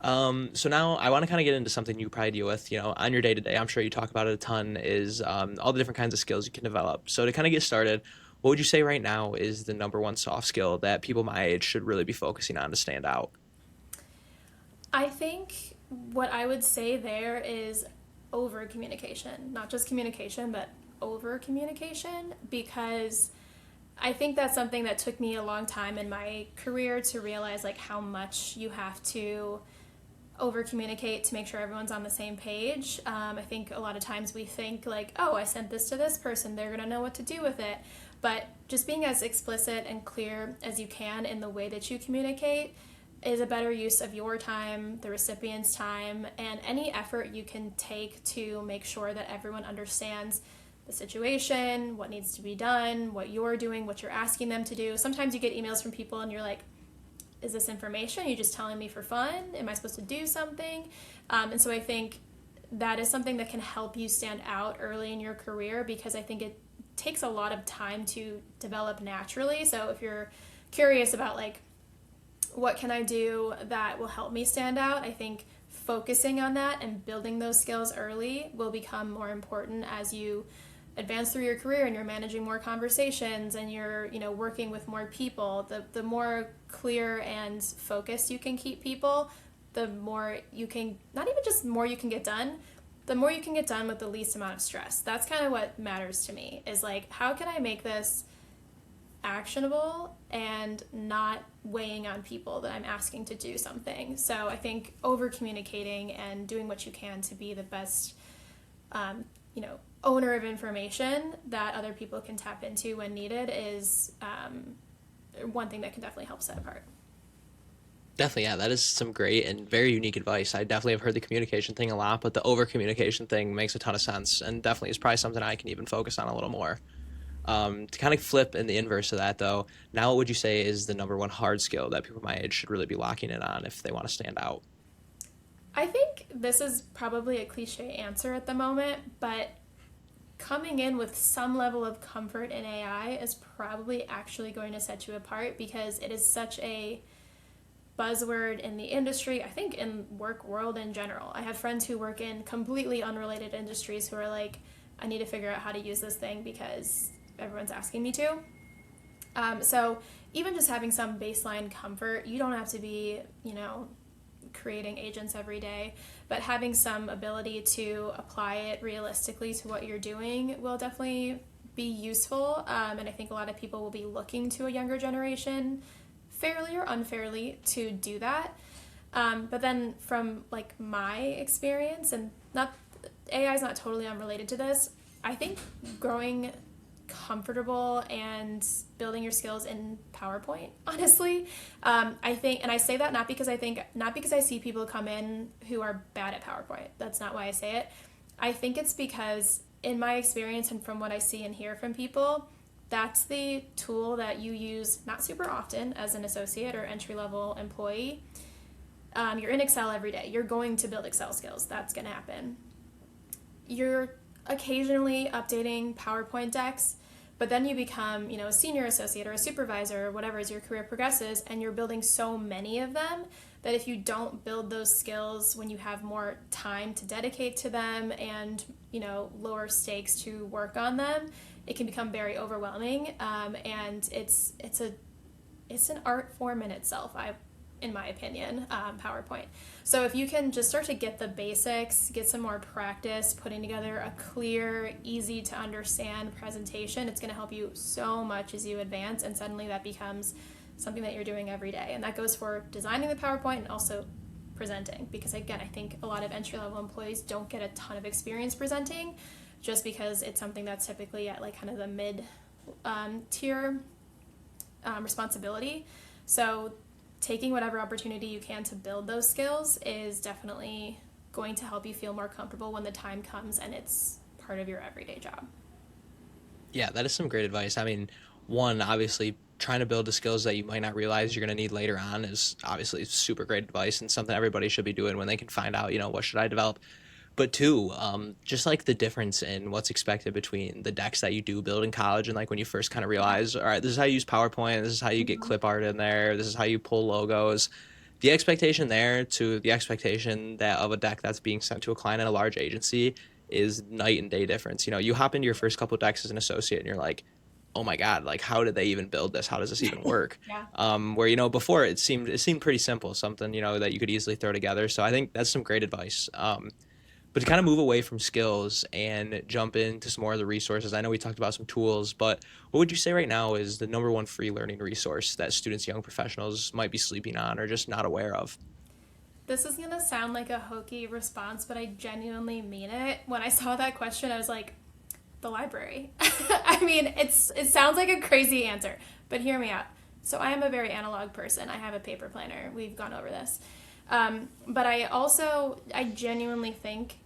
So now I want to kind of get into something you probably deal with, on your day to day. I'm sure you talk about it a ton, is all the different kinds of skills you can develop. So to kind of get started, what would you say right now is the number one soft skill that people my age should really be focusing on to stand out? I think what I would say there is over communication, not just communication, but over communication, because I think that's something that took me a long time in my career to realize, like, how much you have to over communicate to make sure everyone's on the same page. I think a lot of times we think like, oh, I sent this to this person, they're gonna know what to do with it. But just being as explicit and clear as you can in the way that you communicate is a better use of your time, the recipient's time, and any effort you can take to make sure that everyone understands the situation, what needs to be done, what you're doing, what you're asking them to do. Sometimes you get emails from people and you're like, is this information? Are you just telling me for fun? Am I supposed to do something? And so I think that is something that can help you stand out early in your career, because I think it takes a lot of time to develop naturally. So if you're curious about like, what can I do that will help me stand out, I think focusing on that and building those skills early will become more important as you advance through your career and you're managing more conversations and you're working with more people. The more clear and focused you can keep people, the more you can, not even just more you can get done, the more you can get done with the least amount of stress. That's kind of what matters to me, is like, how can I make this actionable and not weighing on people that I'm asking to do something. So I think over communicating and doing what you can to be the best owner of information that other people can tap into when needed is one thing that can definitely help set apart. Definitely, yeah, that is some great and very unique advice. I definitely have heard the communication thing a lot, but the over communication thing makes a ton of sense, and definitely is probably something I can even focus on a little more. To kind of flip in the inverse of that, though, now what would you say is the number one hard skill that people my age should really be locking in on if they want to stand out? I think this is probably a cliche answer at the moment, but coming in with some level of comfort in AI is probably actually going to set you apart, because it is such a buzzword in the industry, I think in work world in general. I have friends who work in completely unrelated industries who are like, I need to figure out how to use this thing because everyone's asking me to. So even just having some baseline comfort, you don't have to be, creating agents every day, but having some ability to apply it realistically to what you're doing will definitely be useful. And I think a lot of people will be looking to a younger generation, fairly or unfairly, to do that. But then from like my experience, and not AI is not totally unrelated to this, I think growing comfortable and building your skills in PowerPoint, honestly, I think, and I say that not because I see people come in who are bad at PowerPoint. That's not why I say it. I think it's because in my experience and from what I see and hear from people, that's the tool that you use not super often as an associate or entry level employee. You're in Excel every day. You're going to build Excel skills. That's going to happen. You're occasionally updating PowerPoint decks, but then you become, a senior associate or a supervisor or whatever as your career progresses, and you're building so many of them that if you don't build those skills when you have more time to dedicate to them and, lower stakes to work on them, it can become very overwhelming. And it's an art form in itself, in my opinion, PowerPoint. So if you can just start to get the basics, get some more practice putting together a clear, easy to understand presentation, it's going to help you so much as you advance, and suddenly that becomes something that you're doing every day. And that goes for designing the PowerPoint and also presenting, because again, I think a lot of entry-level employees don't get a ton of experience presenting just because it's something that's typically at like kind of the mid tier responsibility. So taking whatever opportunity you can to build those skills is definitely going to help you feel more comfortable when the time comes and it's part of your everyday job. Yeah, that is some great advice. I mean, one, obviously, trying to build the skills that you might not realize you're going to need later on is obviously super great advice and something everybody should be doing when they can find out, what should I develop. But two, just like the difference in what's expected between the decks that you do build in college and like when you first kind of realize, all right, this is how you use PowerPoint, this is how you get Mhm. clip art in there, this is how you pull logos. The expectation there to the expectation that of a deck that's being sent to a client in a large agency is night and day difference. You hop into your first couple decks as an associate and you're like, oh my God, like how did they even build this? How does this even work? Yeah. Where before it seemed pretty simple, something that you could easily throw together. So I think that's some great advice. But to kind of move away from skills and jump into some more of the resources, I know we talked about some tools, but what would you say right now is the number one free learning resource that students, young professionals might be sleeping on or just not aware of? This is going to sound like a hokey response, but I genuinely mean it. When I saw that question, I was like, the library. I mean, it sounds like a crazy answer, but hear me out. So I am a very analog person. I have a paper planner. We've gone over this. But I genuinely think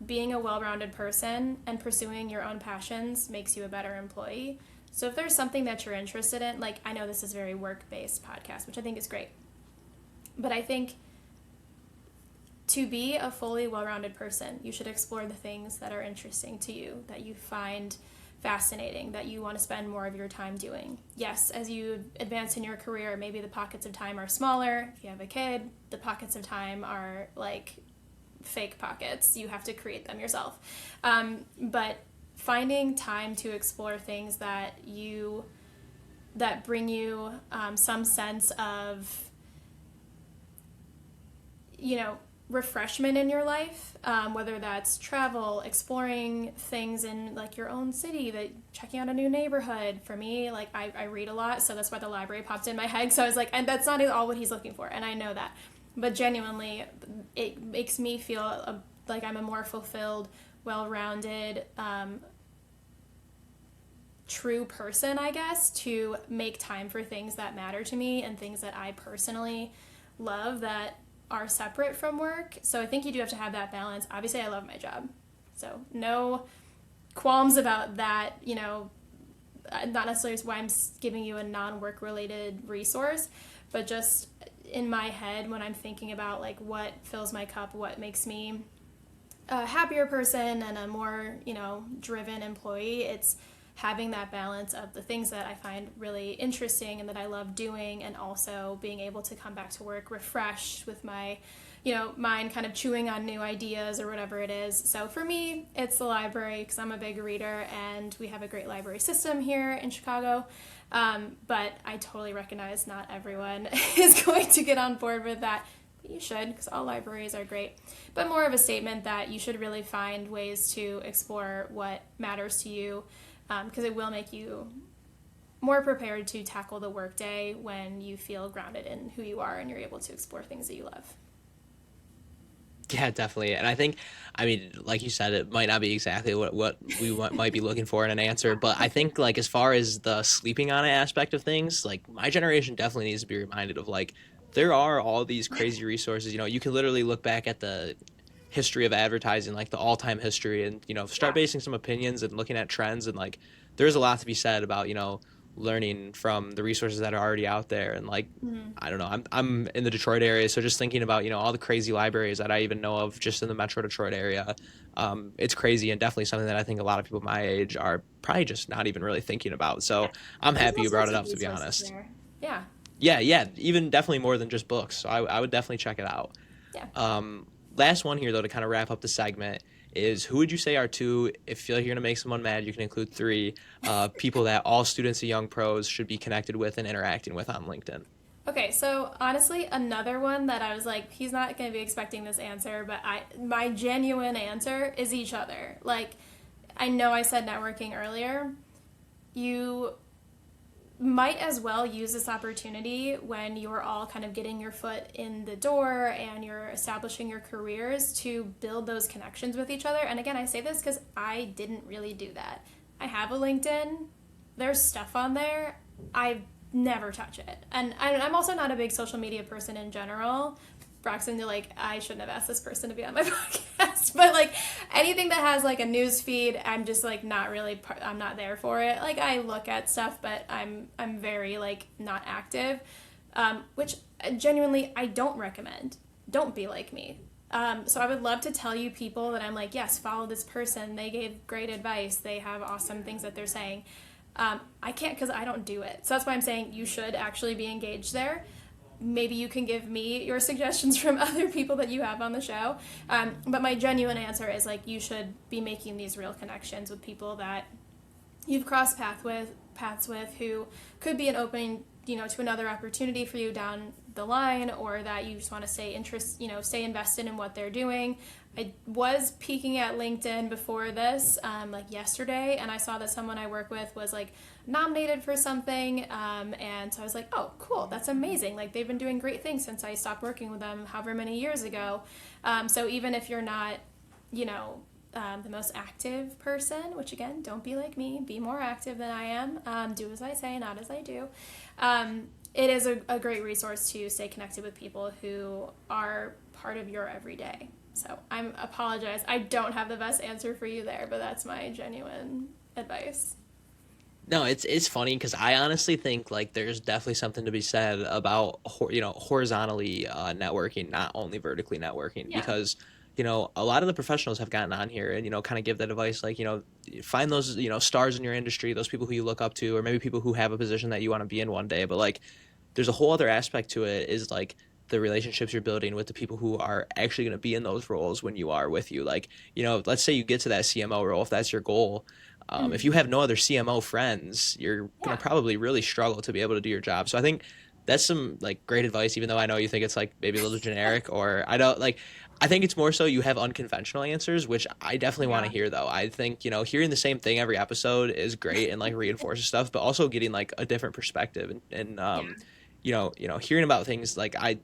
being a well-rounded person and pursuing your own passions makes you a better employee. So if there's something that you're interested in, like I know this is a very work-based podcast, which I think is great. But I think to be a fully well-rounded person, you should explore the things that are interesting to you, that you find fascinating, that you want to spend more of your time doing. Yes, as you advance in your career, maybe the pockets of time are smaller. If you have a kid, the pockets of time are like fake pockets. You have to create them yourself. But finding time to explore things that bring you some sense of, refreshment in your life, whether that's travel, exploring things in like your own city, that checking out a new neighborhood. For me, like I read a lot, so that's why the library popped in my head. So I was like, and that's not all what he's looking for, and I know that, but genuinely, it makes me feel like I'm a more fulfilled, well-rounded, true person, I guess, to make time for things that matter to me and things that I personally love that are separate from work. So I think you do have to have that balance. Obviously, I love my job, so no qualms about that. Not necessarily why I'm giving you a non-work related resource, but just in my head when I'm thinking about like what fills my cup, what makes me a happier person and a more driven employee, it's having that balance of the things that I find really interesting and that I love doing, and also being able to come back to work refreshed with my, mind kind of chewing on new ideas or whatever it is. So for me, it's the library, because I'm a big reader and we have a great library system here in Chicago. But I totally recognize not everyone is going to get on board with that. But you should, because all libraries are great. But more of a statement that you should really find ways to explore what matters to you, because it will make you more prepared to tackle the workday when you feel grounded in who you are and you're able to explore things that you love. Yeah, definitely. And I think, I mean, like you said, it might not be exactly what we might be looking for in an answer, but I think like as far as the sleeping on it aspect of things, like my generation definitely needs to be reminded of like there are all these crazy resources. You can literally look back at the history of advertising, like the all-time history, and start Yeah. basing some opinions and looking at trends and like there's a lot to be said about, learning from the resources that are already out there. And like, Mhm. I don't know, I'm in the Detroit area, so just thinking about, all the crazy libraries that I even know of just in the Metro Detroit area, it's crazy and definitely something that I think a lot of people my age are probably just not even really thinking about. Yeah. So I'm There's happy all you brought sorts it of up, to be resources honest. there. Yeah. Yeah, yeah, even definitely more than just books. So I would definitely check it out. Yeah. Um, Last one here though to kind of wrap up the segment is who would you say are two, if you feel like you're gonna make someone mad, you can include three people that all students of Young Pros should be connected with and interacting with on LinkedIn. Okay, so honestly, another one that I was like, he's not going to be expecting this answer, but my genuine answer is each other. Like, I know I said networking earlier. You might as well use this opportunity when you're all kind of getting your foot in the door and you're establishing your careers to build those connections with each other. And again, I say this because I didn't really do that. I have a LinkedIn, there's stuff on there. I never touch it. And I'm also not a big social media person in general. Broxten, like, I shouldn't have asked this person to be on my podcast, but like anything that has like a news feed, I'm just like not really, I'm not there for it. Like I look at stuff, but I'm very like not active, which genuinely I don't recommend. Don't be like me. So I would love to tell you people that I'm like, yes, follow this person. They gave great advice. They have awesome things that they're saying. I can't because I don't do it. So that's why I'm saying you should actually be engaged there. Maybe you can give me your suggestions from other people that you have on the show. But my genuine answer is like you should be making these real connections with people that you've crossed paths with who could be an opening, to another opportunity for you down the line, or that you just want to stay invested in what they're doing. I was peeking at LinkedIn before this, like yesterday, and I saw that someone I work with was like nominated for something, and so I was like, oh, cool, that's amazing. Like they've been doing great things since I stopped working with them however many years ago. So even if you're not, the most active person, which again, don't be like me, be more active than I am, do as I say, not as I do. It is a great resource to stay connected with people who are part of your everyday. So I apologize. I don't have the best answer for you there, but that's my genuine advice. No, it's funny because I honestly think like there's definitely something to be said about horizontally networking, not only vertically networking, Yeah. because a lot of the professionals have gotten on here and kind of give that advice like find those stars in your industry, those people who you look up to, or maybe people who have a position that you want to be in one day. But like there's a whole other aspect to it is like the relationships you're building with the people who are actually going to be in those roles when you are with you. Like, let's say you get to that CMO role, if that's your goal. If Mhm. you have no other CMO friends, you're going Yeah. to probably really struggle to be able to do your job. So I think that's some like great advice, even though I know you think it's like maybe a little generic, or I don't like, I think it's more so you have unconventional answers, which I definitely want to Yeah. hear though. I think, hearing the same thing every episode is great and like reinforces stuff, but also getting like a different perspective and Yeah. hearing about things like I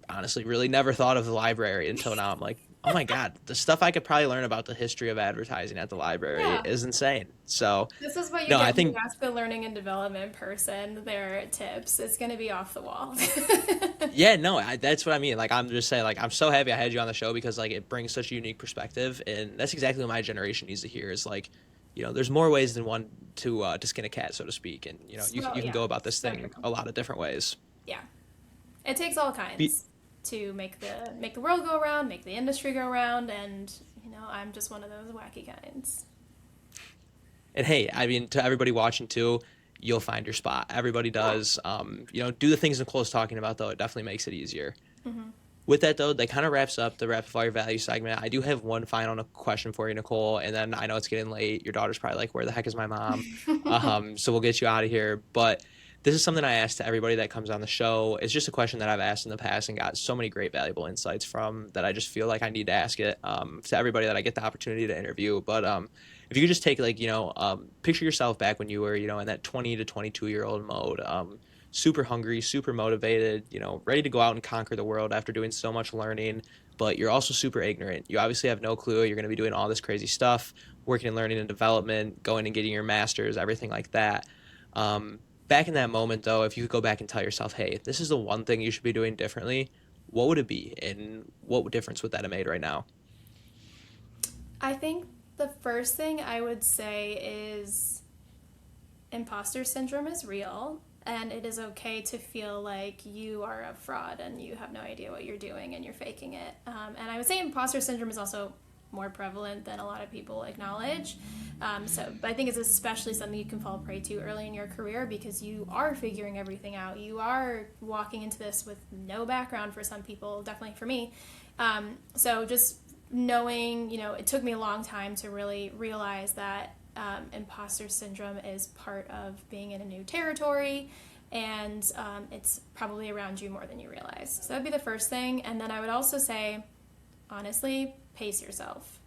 honestly really never thought of the library until now. I'm like, oh my God, the stuff I could probably learn about the history of advertising at the library Yeah. is insane. So, This is what you no, I get when you think, ask the learning and development person their tips. It's going to be off the wall. yeah, no, that's what I mean. Like, I'm just saying, like, I'm so happy I had you on the show because, like, it brings such a unique perspective. And that's exactly what my generation needs to hear is, like, there's more ways than one to skin a cat, so to speak. And, So, you can yeah, go about this so thing true. a lot of different ways. Yeah. It takes all Be- kinds to make the world go around, make the industry go around, and I'm just one of those wacky kinds. And hey, I mean, to everybody watching too, you'll find your spot. Everybody Yeah. does. Do the things Nicole's talking about though. It definitely makes it easier. Hmm. With that though, that kind of wraps up the rapid fire value segment. I do have one final question for you, Nicole, and then I know it's getting late. Your daughter's probably like, "Where the heck is my mom?" So we'll get you out of here. But this is something I ask to everybody that comes on the show. It's just a question that I've asked in the past and got so many great, valuable insights from that I just feel like I need to ask it to everybody that I get the opportunity to interview. But if you could just take like picture yourself back when you were in that 20 to 22-year-old mode. Super hungry, super motivated, ready to go out and conquer the world after doing so much learning, but you're also super ignorant. You obviously have no clue you're going to be doing all this crazy stuff, working in learning and development, going and getting your master's, everything like that. Back in that moment, though, if you could go back and tell yourself, hey, this is the one thing you should be doing differently, what would it be? And what difference would that have made right now? I think the first thing I would say is imposter syndrome is real, and it is okay to feel like you are a fraud and you have no idea what you're doing and you're faking it. And I would say imposter syndrome is also more prevalent than a lot of people acknowledge. But I think it's especially something you can fall prey to early in your career because you are figuring everything out. You are walking into this with no background for some people, definitely for me. So just knowing, it took me a long time to really realize that imposter syndrome is part of being in a new territory, and it's probably around you more than you realize. So that'd be the first thing. And then I would also say, honestly, pace yourself.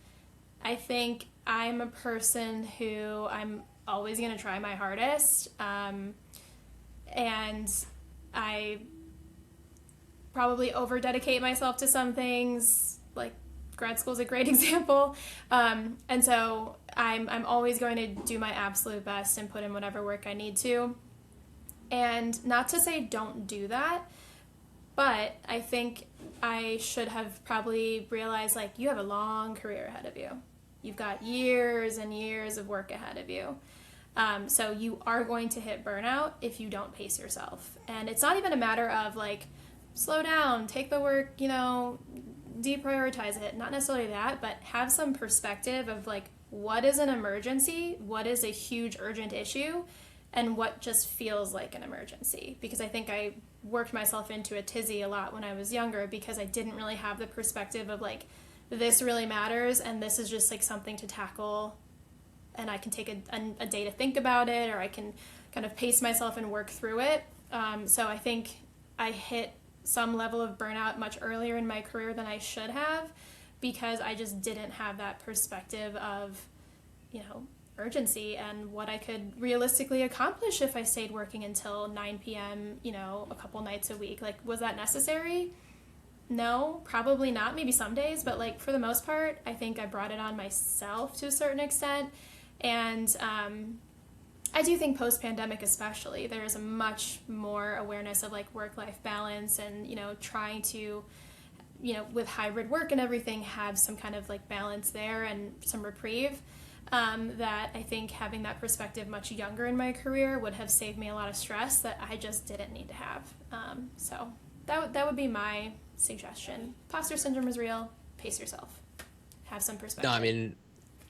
I think I'm a person who I'm always going to try my hardest, and I probably over-dedicate myself to some things, like grad school is a great example. And so I'm always going to do my absolute best and put in whatever work I need to. And not to say don't do that, but I think I should have probably realized, like, you have a long career ahead of you. You've got years and years of work ahead of you. So you are going to hit burnout if you don't pace yourself. And it's not even a matter of, like, slow down, take the work, deprioritize it. Not necessarily that, but have some perspective of, like, what is an emergency, what is a huge urgent issue, and what just feels like an emergency. Because I think I worked myself into a tizzy a lot when I was younger because I didn't really have the perspective of, like, this really matters and this is just, like, something to tackle and I can take a day to think about it, or I can kind of pace myself and work through it. So I think I hit some level of burnout much earlier in my career than I should have because I just didn't have that perspective of, urgency and what I could realistically accomplish if I stayed working until 9 p.m., a couple nights a week. Like, was that necessary? No, probably not. Maybe some days, but, like, for the most part, I think I brought it on myself to a certain extent. And I do think post-pandemic especially, there's a much more awareness of, like, work-life balance and, trying to, with hybrid work and everything, have some kind of, like, balance there and some reprieve. That I think having that perspective much younger in my career would have saved me a lot of stress that I just didn't need to have. So that would be my suggestion. Imposter syndrome is real. Pace yourself. Have some perspective. No, I mean,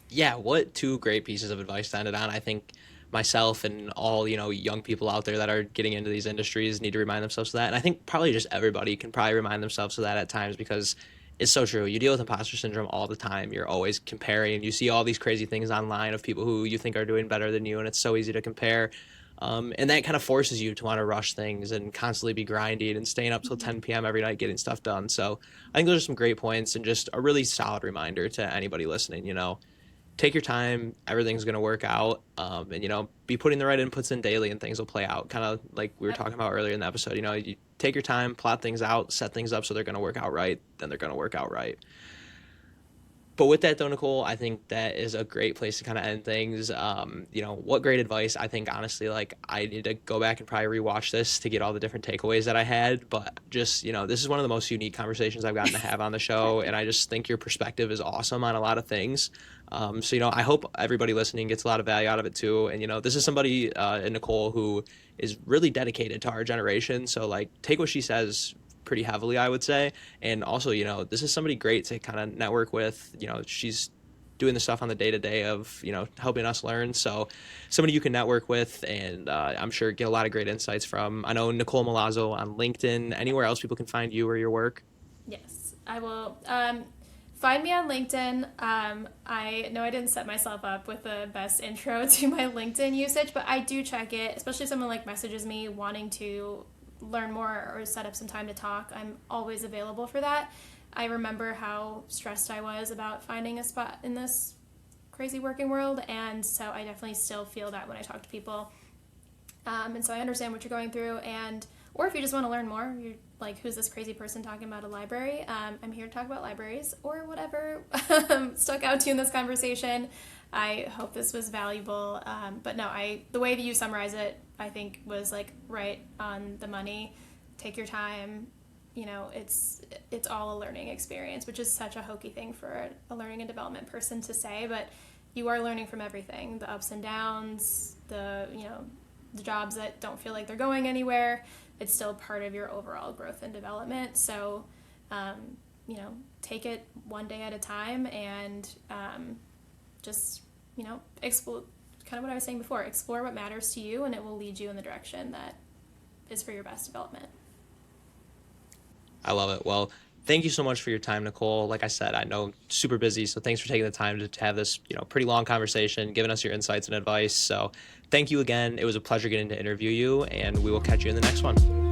yeah, what two great pieces of advice to end it on. I think myself and all, young people out there that are getting into these industries need to remind themselves of that. And I think probably just everybody can probably remind themselves of that at times because it's so true. You deal with imposter syndrome all the time. You're always comparing. You see all these crazy things online of people who you think are doing better than you, and it's so easy to compare. And that kind of forces you to want to rush things and constantly be grinding and staying up till 10 p.m. every night getting stuff done. So I think those are some great points and just a really solid reminder to anybody listening, take your time, everything's going to work out, and be putting the right inputs in daily and things will play out, kind of like we were talking about earlier in the episode. You take your time, plot things out, set things up so they're going to work out right, then they're going to work out right. But with that though, Nicole, I think that is a great place to kind of end things. What great advice. I think honestly, like, I need to go back and probably rewatch this to get all the different takeaways that I had. But just, this is one of the most unique conversations I've gotten to have on the show. And I just think your perspective is awesome on a lot of things. So, I hope everybody listening gets a lot of value out of it too. And, this is somebody, in Nicole, who is really dedicated to our generation. So, like, take what she says pretty heavily, I would say. And also, this is somebody great to kind of network with. She's doing the stuff on the day-to-day of, helping us learn. So somebody you can network with and I'm sure get a lot of great insights from. I know Nicole Milazzo on LinkedIn. Anywhere else people can find you or your work? Yes, I will. Find me on LinkedIn. I know I didn't set myself up with the best intro to my LinkedIn usage, but I do check it, especially if someone, like, messages me wanting to learn more or set up some time to talk. I'm always available for that. I remember how stressed I was about finding a spot in this crazy working world, and so I definitely still feel that when I talk to people. And so I understand what you're going through, or if you just want to learn more, you're like, who's this crazy person talking about a library? I'm here to talk about libraries or whatever stuck out to you in this conversation. I hope this was valuable. But no, the way that you summarize it, I think was, like, right on the money. Take your time. It's all a learning experience, which is such a hokey thing for a learning and development person to say, but you are learning from everything, the ups and downs, the jobs that don't feel like they're going anywhere. It's still part of your overall growth and development. So, take it one day at a time, and just, explore, kind of what I was saying before, explore what matters to you, and it will lead you in the direction that is for your best development. I love it. Well, thank you so much for your time, Nicole. Like I said, I know super busy, so thanks for taking the time to have this, pretty long conversation, giving us your insights and advice. So thank you again. It was a pleasure getting to interview you, and we will catch you in the next one.